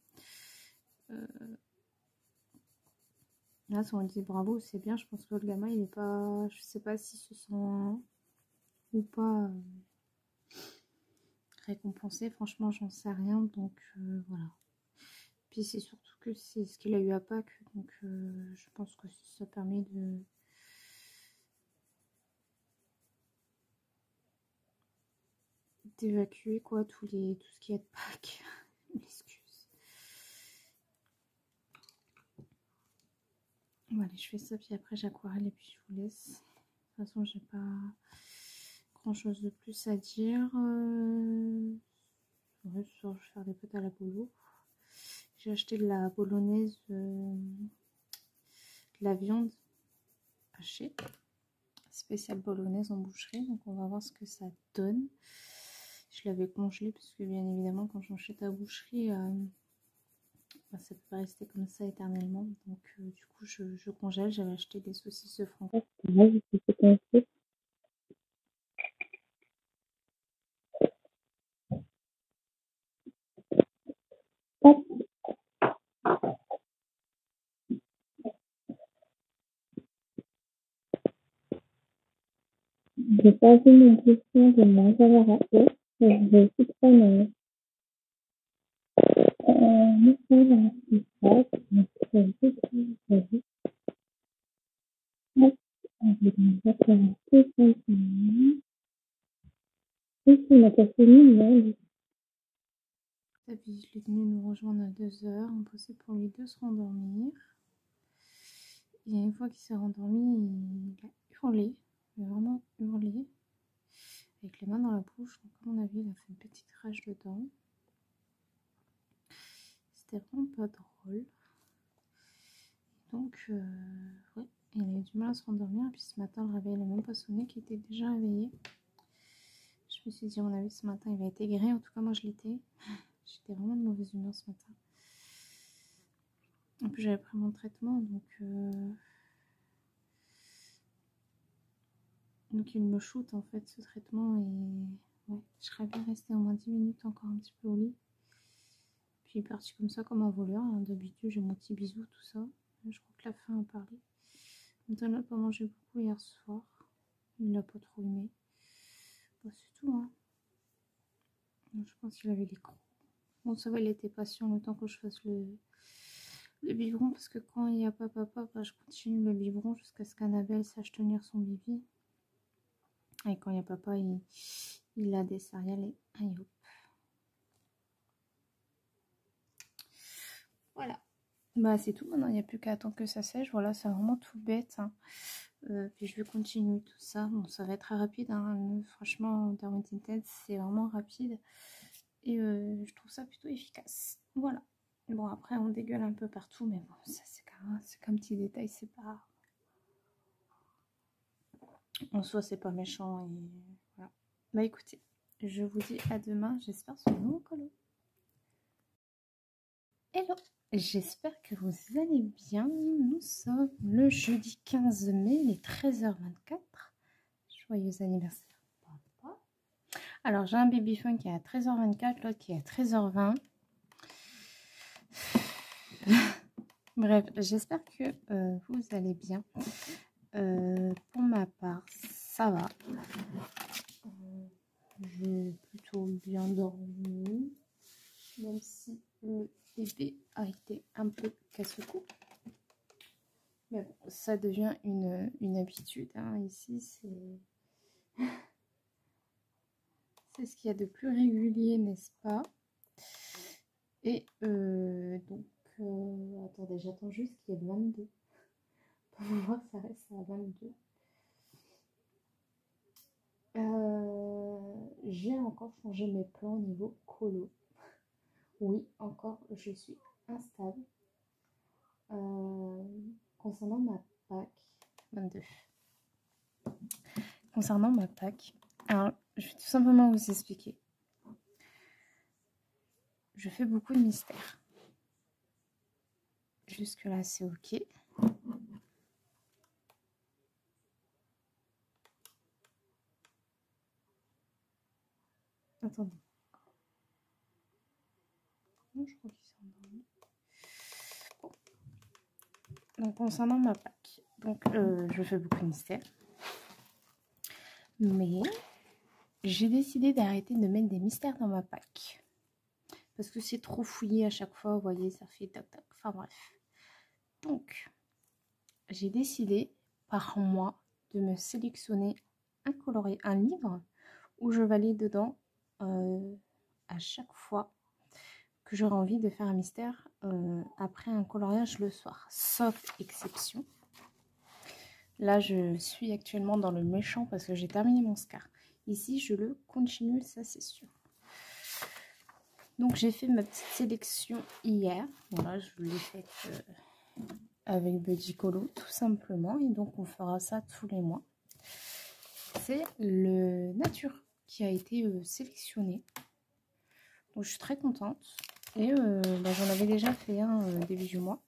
Là, si on dit bravo, c'est bien. Je pense que le gamin, il est pas... Je sais pas s'il se sent ou pas récompensé. Franchement, j'en sais rien. Donc, voilà. Puis, c'est surtout que c'est ce qu'il a eu à Pâques. Donc, je pense que ça permet de... d'évacuer, quoi, tout ce qui est de Pâques. Excuse. Bon, allez, je fais ça, puis après, j'aquarelle et puis je vous laisse. De toute façon, j'ai pas grand chose de plus à dire. Ouais, ce soir, je vais faire des pâtes à la bolo. J'ai acheté de la bolognaise, de la viande hachée, spéciale bolognaise en boucherie. Donc, on va voir ce que ça donne. Je l'avais congelée parce que, bien évidemment, quand j'achète à boucherie, bah, ça peut pas rester comme ça éternellement. Donc, du coup, je congèle. J'avais acheté des saucisses franco. J'ai pas vu mon question de moins avoir rappelé, mais je vais aussi prendre un message en ce qui se passe, donc c'est juste que vous avez hop, avec une référence essentielle, et on n'a pas fini, mais David, je l'ai venu nous rejoindre à 2 heures. On passait pour lui de se rendormir. Et une fois qu'il s'est rendormi, il a hurlé, il a vraiment hurlé, avec les mains dans la bouche. Donc, à mon avis, il a fait une petite rage dedans. C'était vraiment pas drôle. Donc, ouais, il a eu du mal à se rendormir. Et puis ce matin, le réveil n'a même pas sonné, qu'il était déjà réveillé. Je me suis dit, à mon avis, ce matin, il va être aigri. En tout cas, moi, je l'étais. J'étais vraiment de mauvaise humeur ce matin. En plus, j'avais pris mon traitement, donc il me shoot en fait ce traitement. Et ouais, je serais bien restée au moins 10 minutes encore un petit peu au lit. Puis il est parti comme ça, comme un voleur. Hein. D'habitude, j'ai mon petit bisou, tout ça. Je crois que la faim a parlé. Maintenant, il n'a pas mangé beaucoup hier soir. Il l'a pas trop aimé. Bon, c'est tout. Hein. Donc, je pense qu'il avait les crocs. Bon, ça va, il était patient le temps que je fasse le biberon. Parce que quand il n'y a pas papa, bah, je continue le biberon jusqu'à ce qu'Annabelle sache tenir son bibi. Et quand il y a papa, il a des céréales et aïe hop. Voilà. Bah c'est tout, maintenant il n'y a plus qu'à attendre que ça sèche. Voilà, c'est vraiment tout bête. Hein. Puis je vais continuer tout ça. Bon, ça va être très rapide. Hein. Franchement, Darwin Tinted, c'est vraiment rapide. Et je trouve ça plutôt efficace. Voilà. Bon, après, on dégueule un peu partout. Mais bon, ça c'est qu'un petit détail. C'est pas... En soi, c'est pas méchant. Et voilà. Bah écoutez, je vous dis à demain. J'espère sur un nouveau colo. Hello, j'espère que vous allez bien. Nous sommes le jeudi 15 mai, il est 13h24. Joyeux anniversaire, papa. Alors, j'ai un babyphone qui est à 13h24, l'autre qui est à 13h20. Bref, j'espère que vous allez bien. Pour ma part, ça va. J'ai plutôt bien dormi, même si le bébé a été un peu casse-cou. Mais bon, ça devient une habitude. Hein. Ici, c'est ce qu'il y a de plus régulier, n'est-ce pas? Et donc, attendez, j'attends juste qu'il y ait 22. Pour voir, ça reste à 22. J'ai encore changé mes plans au niveau colo. Oui, encore, je suis instable. Concernant ma PAC 22. Concernant ma PAC, alors je vais tout simplement vous expliquer. Je fais beaucoup de mystères. Jusque là, c'est ok. Attendez. Non, je crois qu'il s'est endormi. Bon. Donc concernant ma pack, donc je fais beaucoup de mystères, mais j'ai décidé d'arrêter de mettre des mystères dans ma pack parce que c'est trop fouillé à chaque fois, vous voyez, ça fait tac tac, enfin bref. Donc j'ai décidé par mois de me sélectionner un livre où je valide dedans à chaque fois que j'aurai envie de faire un mystère après un coloriage le soir, sauf exception. Là, je suis actuellement dans le méchant parce que j'ai terminé mon scar. Ici, je le continue, ça c'est sûr. Donc, j'ai fait ma petite sélection hier. Voilà, je l'ai faite avec Buddy Colo, tout simplement. Et donc, on fera ça tous les mois. C'est le nature qui a été sélectionné. Donc, je suis très contente. Et j'en avais déjà fait un début du mois.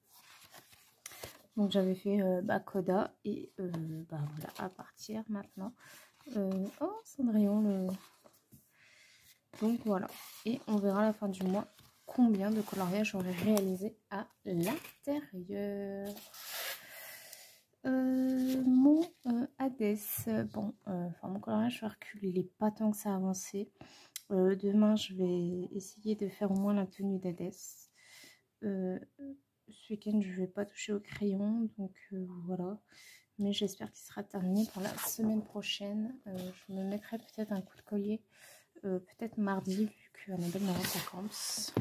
Donc j'avais fait Coda et voilà, à partir maintenant. Oh Cendrillon, donc voilà. Et on verra à la fin du mois combien de coloriages j'aurai réalisé à l'intérieur. Mon Hades, bon, mon coloriage sur Hercule, il n'est pas tant que ça avancé. Demain, je vais essayer de faire au moins la tenue d'Hades. Ce week-end, je ne vais pas toucher au crayon, donc voilà. Mais j'espère qu'il sera terminé pour la semaine prochaine. Je me mettrai peut-être un coup de collier, peut-être mardi, vu qu'Annabelle n'a pas de vacances.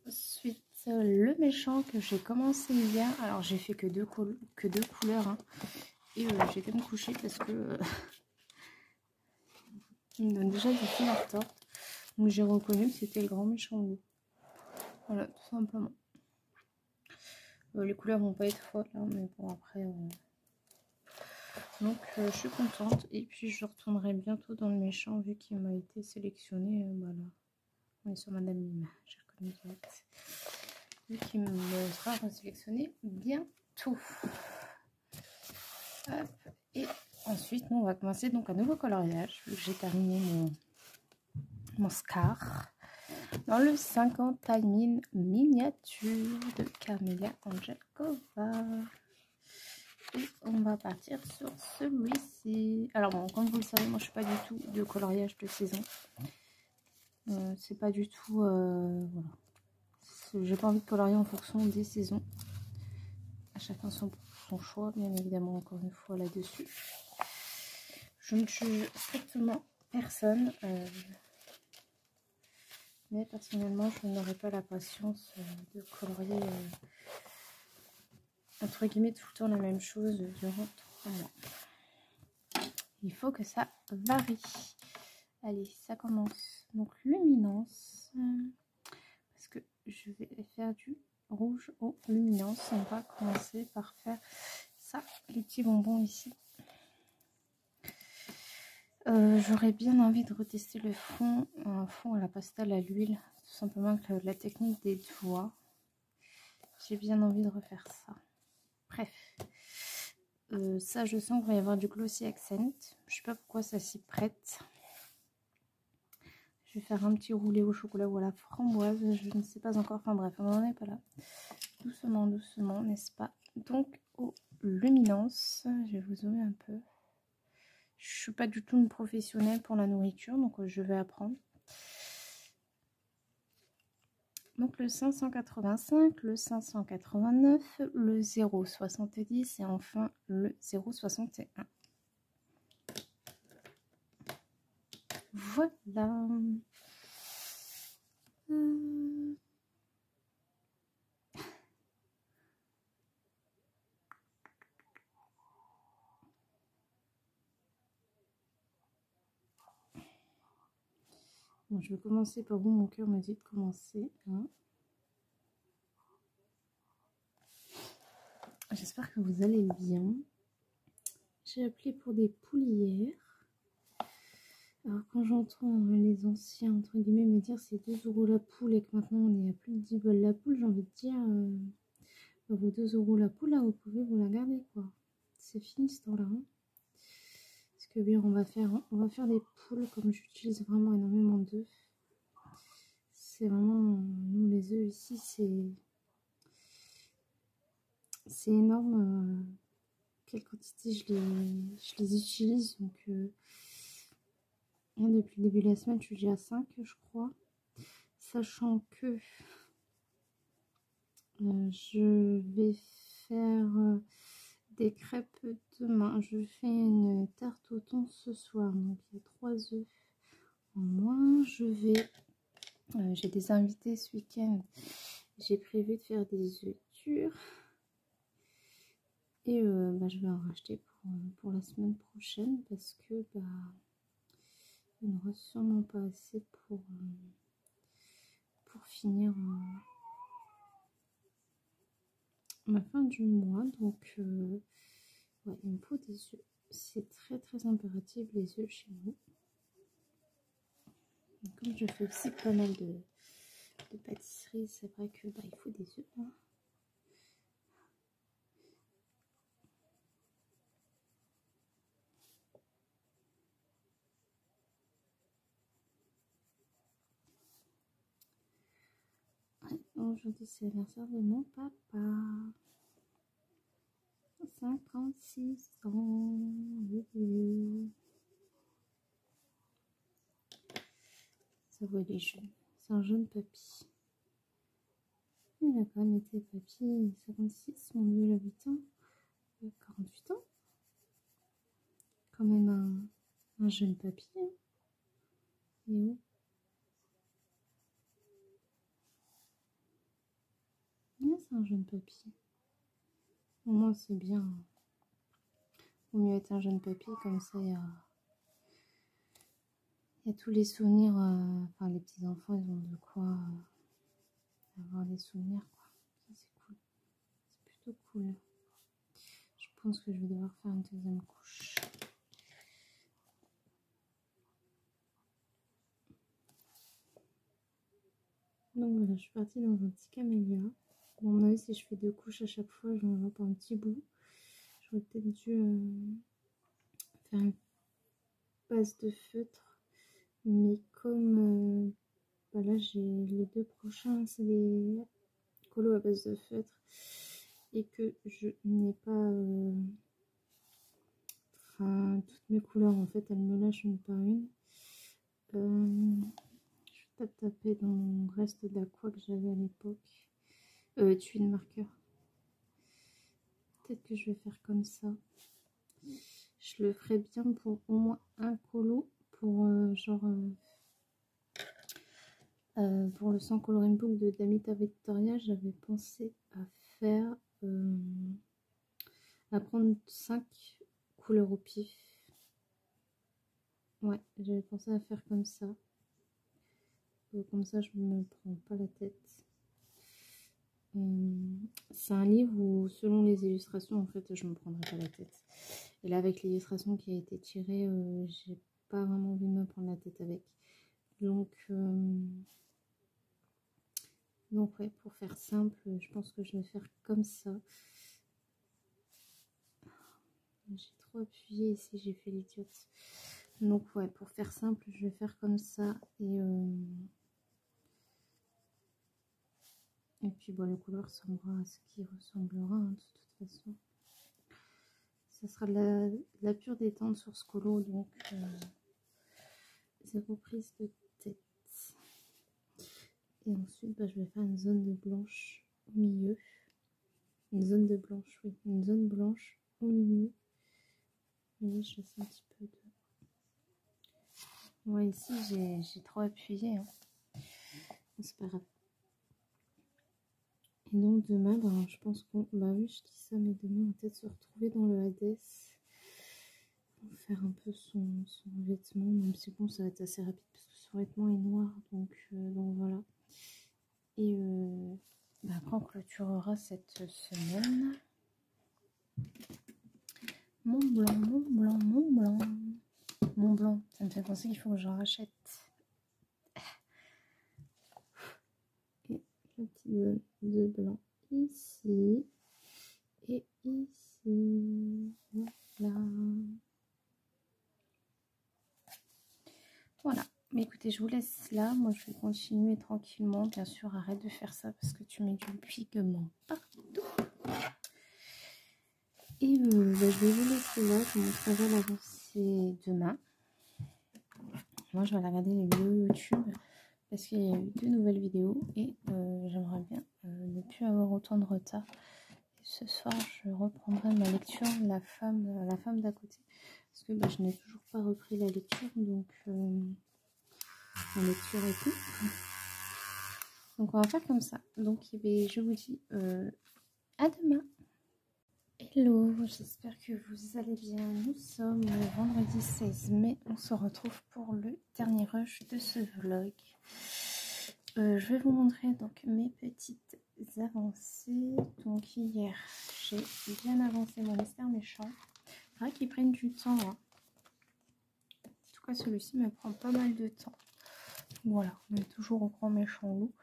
Ensuite, le méchant que j'ai commencé hier. Alors, j'ai fait que deux couleurs. Hein, et j'étais me coucher parce que il me donne déjà du fil à retordre. Donc, j'ai reconnu que c'était le grand méchant bleu. Voilà, tout simplement. Les couleurs vont pas être folles, hein, mais bon, après... Donc, je suis contente. Et puis, je retournerai bientôt dans le méchant, vu qu'il m'a été sélectionné. Voilà. On est sur Madame Mime. J'ai reconnu direct. Vu qu'il me sera sélectionné bientôt. Hop. Et ensuite, on va commencer donc un nouveau coloriage. J'ai terminé mon scar. Dans le 50 timing miniature de Camélia Angelkova. Et on va partir sur celui-ci. Alors bon, comme vous le savez, moi je suis pas du tout de coloriage de saison. C'est pas du tout... voilà. J'ai pas envie de colorier en fonction des saisons. À chacun son choix, bien évidemment, encore une fois là-dessus. Je ne juge strictement personne. Mais personnellement, je n'aurais pas la patience de colorier entre guillemets tout le temps la même chose durant 3 mois. Il faut que ça varie. Allez, ça commence. Donc luminance. Parce que je vais faire du rouge au luminance. On va commencer par faire ça, les petits bonbons ici. J'aurais bien envie de retester le fond, un fond à la pastel à l'huile, tout simplement que la technique des doigts. J'ai bien envie de refaire ça. Bref, ça je sens qu'il va y avoir du glossy accent. Je sais pas pourquoi ça s'y prête. Je vais faire un petit roulé au chocolat ou à la framboise, je ne sais pas encore. Enfin bref, on n'en est pas là. Doucement, doucement, n'est-ce pas? Donc aux luminances, je vais vous zoomer un peu. Je suis pas du tout une professionnelle pour la nourriture, donc je vais apprendre. Donc le 585, le 589, le 0,70 et enfin le 0,61. Voilà. Bon, je vais commencer par où mon cœur me dit de commencer. Hein. J'espère que vous allez bien. J'ai appelé pour des poules hier. Alors quand j'entends les anciens entre guillemets me dire c'est 2 € la poule et que maintenant on est à plus de 10 balles la poule, j'ai envie de dire vos 2 € la poule là vous pouvez vous la garder quoi. C'est fini ce temps-là. Hein. Parce que bien on va faire des poules comme j'utilise vraiment énormément d'œufs. c'est vraiment, nous les œufs ici, c'est énorme. Quelle quantité je les utilise. Donc, depuis le début de la semaine, je suis déjà à 5, je crois. Sachant que je vais faire des crêpes demain. Je fais une tarte au thon ce soir. Donc, il y a 3 œufs en moins. J'ai des invités ce week-end. J'ai prévu de faire des œufs durs. Et je vais en racheter pour la semaine prochaine parce que il n'y en aura sûrement pas assez pour finir ma fin du mois. Donc, ouais, il me faut des œufs. C'est très très impératif les œufs chez nous. Et comme je fais aussi pas mal de pâtisserie, c'est vrai que il faut des œufs. Hein. Ouais, aujourd'hui c'est l'anniversaire de mon papa. 56 ans. Ça voit les jeunes. C'est un jeune papy. Il a quand même été papy 56, mon Dieu, il a 8 ans. 48 ans. Quand même un jeune papy. Hein. Et où c'est un jeune papy. Au moins c'est bien. Au mieux être un jeune papy, comme ça il y a tous les souvenirs. Enfin les petits enfants ils ont de quoi avoir des souvenirs quoi. Ça c'est cool. C'est plutôt cool. Je pense que je vais devoir faire une deuxième couche. Donc voilà, je suis partie dans un petit camélia. Bon, à mon avis, si je fais 2 couches à chaque fois, je vais en avoir pas un petit bout. J'aurais peut-être dû faire une base de feutre. Mais comme là, j'ai les 2 prochains, c'est des colos à base de feutre. Et que je n'ai pas... Enfin, toutes mes couleurs, en fait, elles me lâchent une par une. Je vais taper dans mon reste d'aqua que j'avais à l'époque. Tuile marqueur. Peut-être que je vais faire comme ça. Je le ferai bien pour au moins un colo pour pour le 100 coloring book de Damita Victoria. J'avais pensé à faire à prendre 5 couleurs au pif. Ouais, j'avais pensé à faire comme ça. Comme ça, je me prends pas la tête. C'est un livre où, selon les illustrations, en fait, je me prendrai pas la tête. Et là, avec l'illustration qui a été tirée, j'ai pas vraiment envie de me prendre la tête avec. Donc ouais, pour faire simple, je pense que je vais faire comme ça. J'ai trop appuyé ici, j'ai fait l'idiote. Donc ouais, pour faire simple, je vais faire comme ça. Et puis bon, le couleur ressemblera à ce qui ressemblera hein, de toute façon. Ça sera de la pure détente sur ce colo, donc zéro prise de tête. Et ensuite, je vais faire une zone de blanche au milieu. Une zone de blanche, oui. Une zone blanche au milieu. Et je laisse un petit peu de... Ouais, ici, j'ai trop appuyé. Hein. C'est pas grave. Et donc, demain, je pense qu'on... oui, je dis ça, mais demain, on va peut-être se retrouver dans le Hades. Pour faire un peu son vêtement. Même si bon, ça va être assez rapide parce que son vêtement est noir. Donc voilà. Et après, on clôturera cette semaine. Mont Blanc, Mont Blanc, Mont Blanc. Mont Blanc, ça me fait penser qu'il faut que j'en rachète. Et la petite zone de blanc ici. Et ici. Voilà. Voilà. Mais écoutez, je vous laisse là. Moi, je vais continuer tranquillement. Bien sûr, arrête de faire ça parce que tu mets du pigment partout. Et je vais vous laisser là. Je vous montrerai l'avancée demain. Moi, je vais aller regarder les vidéos YouTube parce qu'il y a eu 2 nouvelles vidéos et j'aimerais bien ne plus avoir autant de retard. Et ce soir, je reprendrai ma lecture, la femme d'à côté. Parce que je n'ai toujours pas repris la lecture, donc la lecture et tout. Donc on va faire comme ça. Donc je vous dis à demain. Hello, j'espère que vous allez bien. Nous sommes le vendredi 16 mai. On se retrouve pour le dernier rush de ce vlog. Je vais vous montrer donc mes petites avancées. Donc hier, j'ai bien avancé mon mystère méchant. C'est vrai qu'ils prennent du temps. Hein. En tout cas, celui-ci me prend pas mal de temps. Voilà, on est toujours au grand méchant loup.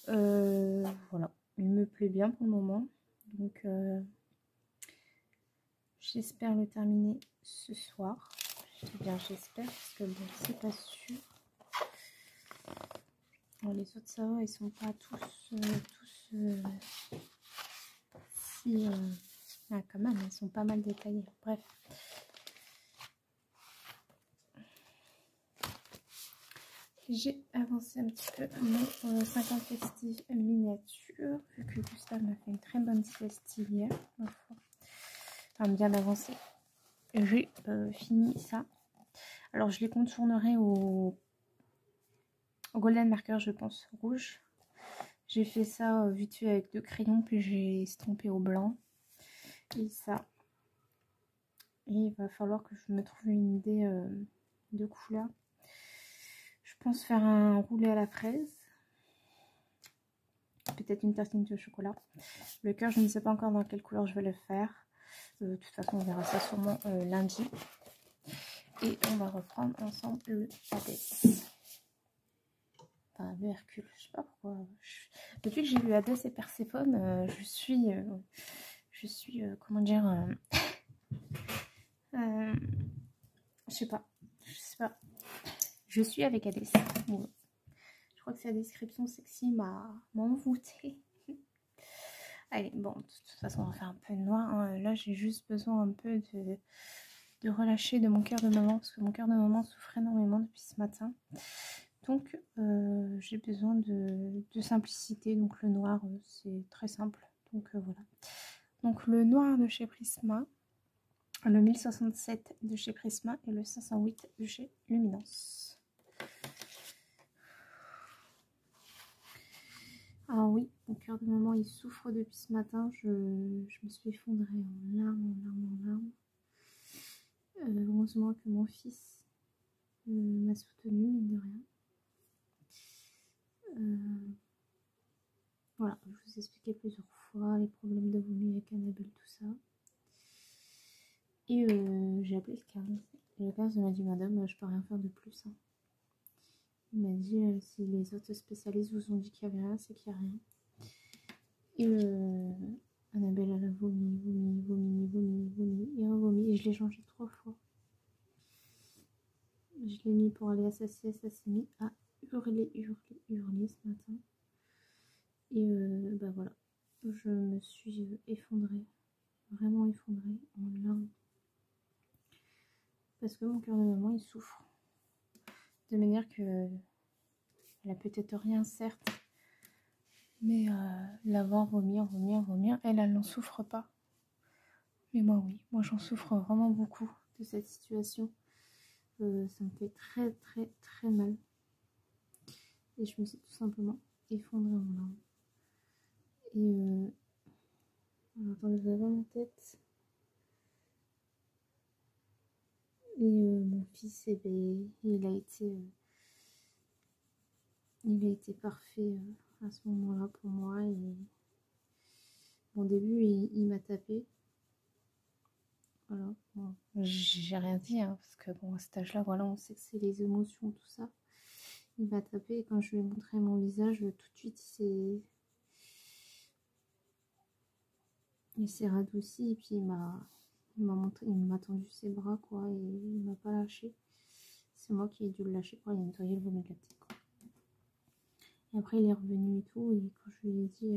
Voilà, il me plaît bien pour le moment. Donc, j'espère le terminer ce soir. Je dis bien j'espère parce que bon, c'est pas sûr. Bon, les autres ça va, ils sont pas tous si... ah, quand même, ils sont pas mal détaillés. Bref. J'ai avancé un petit peu mon 50 festives miniature, vu que Gustave m'a fait une très bonne sieste hier. Enfin, bien avancé. J'ai fini ça. Alors, je les contournerai au Golden Marker, je pense, rouge. J'ai fait ça vite fait avec 2 crayons, puis j'ai estompé au blanc. Et ça. Et il va falloir que je me trouve une idée de couleur. Je pense faire un roulé à la fraise. Peut-être une tartine de chocolat. Le cœur, je ne sais pas encore dans quelle couleur je vais le faire. De toute façon, on verra ça sûrement lundi. Et on va reprendre ensemble le Hadès. Enfin, le Hercule, je sais pas pourquoi. Depuis que j'ai lu Hadès et Perséphone, je suis comment dire, je sais pas. Je suis avec Hadès. Bon. Je crois que sa description sexy m'a envoûtée. Allez, bon, de toute façon, on va faire un peu de noir. Hein. Là, j'ai juste besoin un peu de relâcher de mon cœur de maman, parce que mon cœur de maman souffre énormément depuis ce matin. Donc, j'ai besoin de simplicité. Donc, le noir, c'est très simple. Donc, voilà. Donc, le noir de chez Prisma, le 1067 de chez Prisma et le 508 de chez Luminance. Ah oui, mon cœur de maman, il souffre depuis ce matin. Je me suis effondrée en larmes. Heureusement que mon fils m'a soutenue, mine de rien. Voilà, je vous ai expliqué plusieurs fois les problèmes de vomi avec Annabelle, tout ça. Et j'ai appelé le 15. Et le 15 m'a dit, madame, je peux rien faire de plus. Hein. Il m'a dit, si les autres spécialistes vous ont dit qu'il n'y avait rien, c'est qu'il n'y a rien. Et Annabelle, elle a vomi, et revomi. Et je l'ai changé 3 fois. Je l'ai mis pour aller à sa sieste, elle s'est mise à hurler ce matin. Et voilà, je me suis effondrée, vraiment effondrée en larmes. Parce que mon cœur de maman, il souffre. De manière que elle a peut-être rien, certes. Mais l'avoir vomir, elle n'en souffre pas. Mais moi, oui. Moi, j'en souffre vraiment beaucoup de cette situation. Ça me fait très mal. Et je me suis tout simplement effondrée en larmes. Et alors, attendez, je vais avoir mon tête. Et mon fils, eh bien, il a été parfait à ce moment-là pour moi. Et au début, il m'a tapé. Voilà. Bon, j'ai rien dit, hein, parce que bon, à cet âge-là, voilà, on sait que c'est les émotions, tout ça. Il m'a tapé et quand je lui ai montré mon visage, tout de suite, il s'est radouci et puis il m'a tendu ses bras, quoi, et il m'a pas lâché. c'est moi qui ai dû le lâcher pour aller nettoyer le vomi de la petite, quoi. Et après, il est revenu et tout. Et quand je lui ai dit,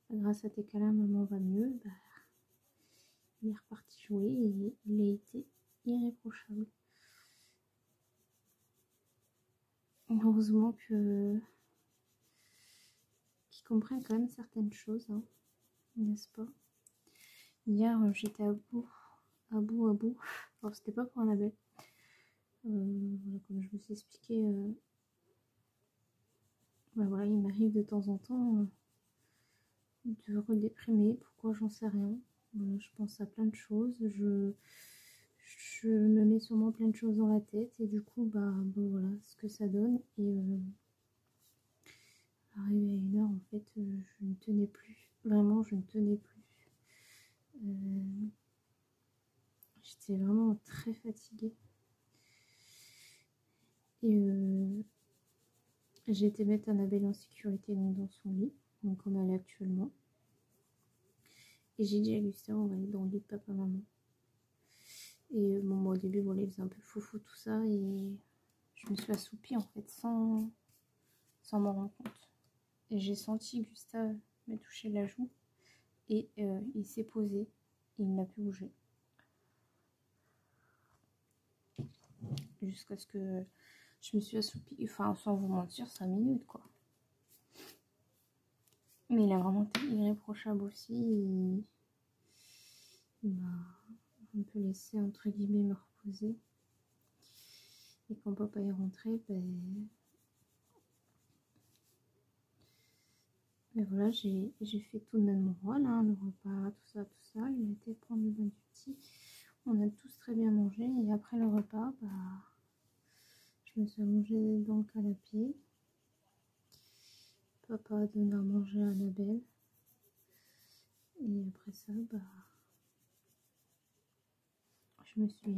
grâce à tes câlins, maman va mieux, bah, il est reparti jouer et il a été irréprochable. Heureusement qu'ils comprennent quand même certaines choses, hein, n'est-ce pas? Hier, j'étais à bout. Alors, c'était pas pour Annabelle. Voilà, comme je vous ai expliqué, bah voilà, il m'arrive de temps en temps de redéprimer. Pourquoi, j'en sais rien. Voilà, je pense à plein de choses. Je me mets sûrement plein de choses dans la tête. Et du coup, bah bon, voilà ce que ça donne. Et arrivé à une heure, en fait, je ne tenais plus. Vraiment, je ne tenais plus. J'étais vraiment très fatiguée. Et j'ai été mettre Annabelle en sécurité donc dans son lit, donc comme elle est actuellement. Et j'ai dit à Gustave, on va aller dans le lit de papa maman. Et bon, moi au début, voilà, il faisait un peu foufou tout ça et je me suis assoupie en fait sans m'en rendre compte. Et j'ai senti Gustave me toucher la joue et il s'est posé et il n'a plus bougé. Jusqu'à ce que je me suis assoupie, enfin sans vous mentir, 5 minutes quoi. Mais il a vraiment été irréprochable aussi. Il m'a un peu laissé entre guillemets me reposer. Et quand papa est rentré, ben voilà, j'ai fait tout de même mon rôle, hein, le repas, tout ça. Il a été prendre le bain du petit. On a tous très bien mangé. Et après le repas, bah, je me suis allongée dans le canapé. Papa a donné à manger à Annabelle. Et après ça, bah, je me suis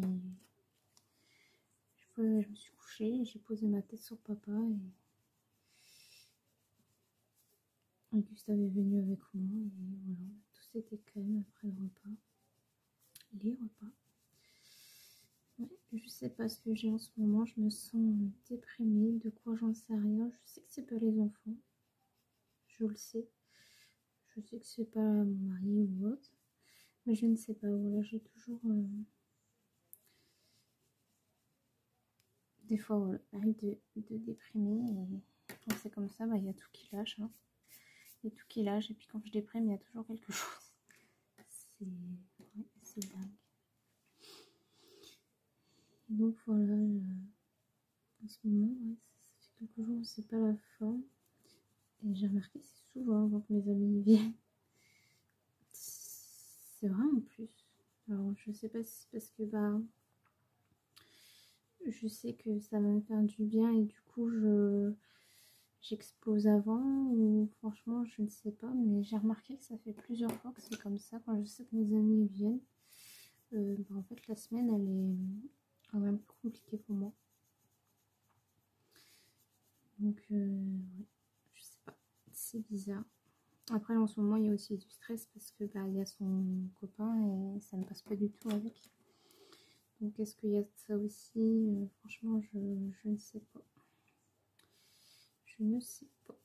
couchée, j'ai posé ma tête sur papa et Gustave est venu avec moi et voilà, tout s'était calme après le repas. Les repas. Ouais, je sais pas ce que j'ai en ce moment, je me sens déprimée, de quoi j'en sais rien. Je sais que c'est pas les enfants, je le sais. Je sais que c'est pas mon mari ou autre, mais je ne sais pas, voilà, j'ai toujours... Des fois, voilà, j'arrive de déprimer et quand c'est comme ça, bah, y a tout qui lâche. Hein. Il y a tout qui lâche et puis quand je déprime, il y a toujours quelque chose. C'est dingue. Et donc voilà, en ce moment, ouais, ça fait quelques jours où c'est pas la forme. Et j'ai remarqué, c'est souvent avant que mes amis viennent. C'est vrai en plus. Alors je sais pas si c'est parce que bah je sais que ça va me faire du bien et du coup j'expose avant ou franchement je ne sais pas, mais j'ai remarqué que ça fait plusieurs fois que c'est comme ça quand je sais que mes amis viennent. Bah, en fait la semaine elle est quand même plus compliquée pour moi. Donc ouais, je sais pas, c'est bizarre. Après en ce moment il y a aussi du stress parce que bah il y a son copain et ça ne passe pas du tout avec. Donc est-ce qu'il y a ça aussi? Franchement je ne sais pas. Je ne sais pas.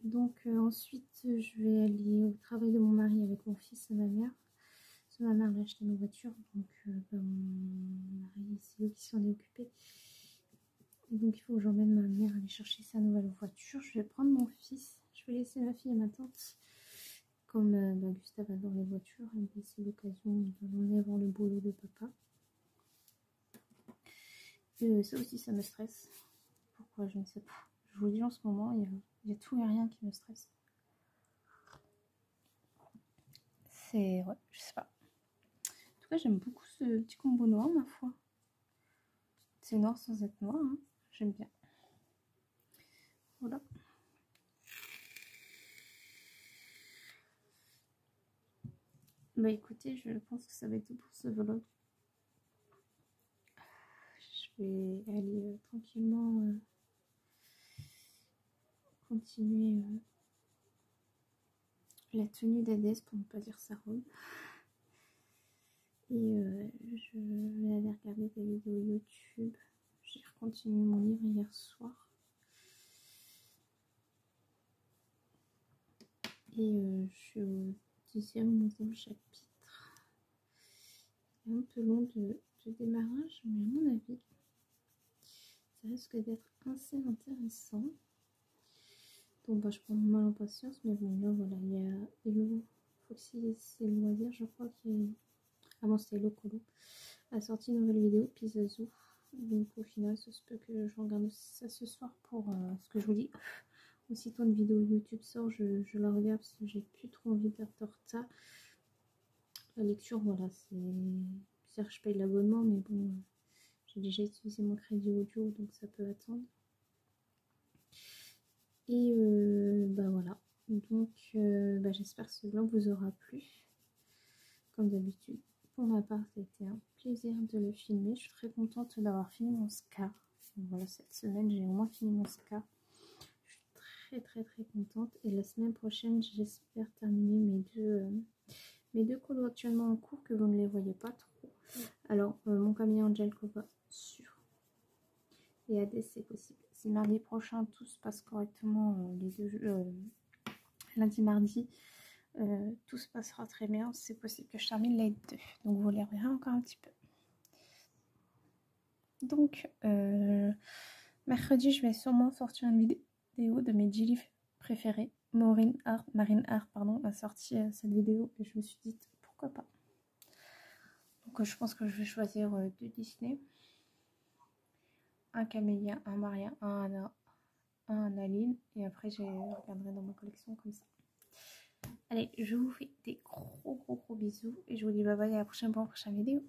Donc ensuite je vais aller au travail de mon mari avec mon fils et ma mère. Parce que ma mère a acheté une voiture, donc bah, mon mari c'est lui qui s'en est occupé. Et donc il faut que j'emmène ma mère aller chercher sa nouvelle voiture. Je vais prendre mon fils, je vais laisser ma fille et ma tante. Comme bah, Gustave adore les voitures, et c'est l'occasion de l'emmener avant le boulot de papa. Et ça aussi ça me stresse. Pourquoi je ne sais pas. Je vous dis en ce moment, il y a tout et rien qui me stresse. C'est... ouais, je sais pas. En tout cas, j'aime beaucoup ce petit combo noir, ma foi. C'est noir sans être noir, hein. J'aime bien. Voilà. Bah écoutez, je pense que ça va être tout pour ce vlog. Je vais aller tranquillement continuer la tenue d'Hadès pour ne pas dire sa robe. Et continué mon livre hier soir. Et je suis au 10e ou 11e chapitre. C'est un peu long de démarrage, mais à mon avis, ça risque d'être assez intéressant. Donc bah, je prends mal en patience, mais bon là voilà, il y a Hello Foxy, c'est le loisir, je crois qu'il est... Ah bon, c'était Hello Colo a sorti une nouvelle vidéo, Pizazu. Donc au final, ça se peut que je regarde ça ce soir pour ce que je vous dis. Aussitôt une vidéo YouTube sort, je la regarde parce que j'ai plus trop envie de faire ça. La lecture, voilà, c'est-à-dire que je paye l'abonnement, mais bon, j'ai déjà utilisé mon crédit audio, donc ça peut attendre. Et bah voilà, donc bah, j'espère que ce vlog vous aura plu. Comme d'habitude, pour ma part, c'était un plaisir de le filmer. Je suis très contente d'avoir fini mon SCA. Donc voilà, cette semaine, j'ai au moins fini mon SCA. Je suis très contente. Et la semaine prochaine, j'espère terminer mes deux colos actuellement en cours, que vous ne les voyez pas trop. Alors, mon Camille Angel Cova sûr. Et AD, c'est possible. Si mardi prochain tout se passe correctement, les deux lundi, mardi, tout se passera très bien. C'est possible que je termine les deux. Donc vous les verrez encore un petit peu. Donc mercredi, je vais sûrement sortir une vidéo de mes G-Livres préférés. Marine Art, pardon, a sorti cette vidéo et je me suis dit pourquoi pas. Donc je pense que je vais choisir deux Disney. Un Camélia, un Maria, un Anna, un Aline. Et après, je regarderai dans ma collection comme ça. Allez, je vous fais des gros bisous. Et je vous dis bye bye à la prochaine pour une prochaine vidéo.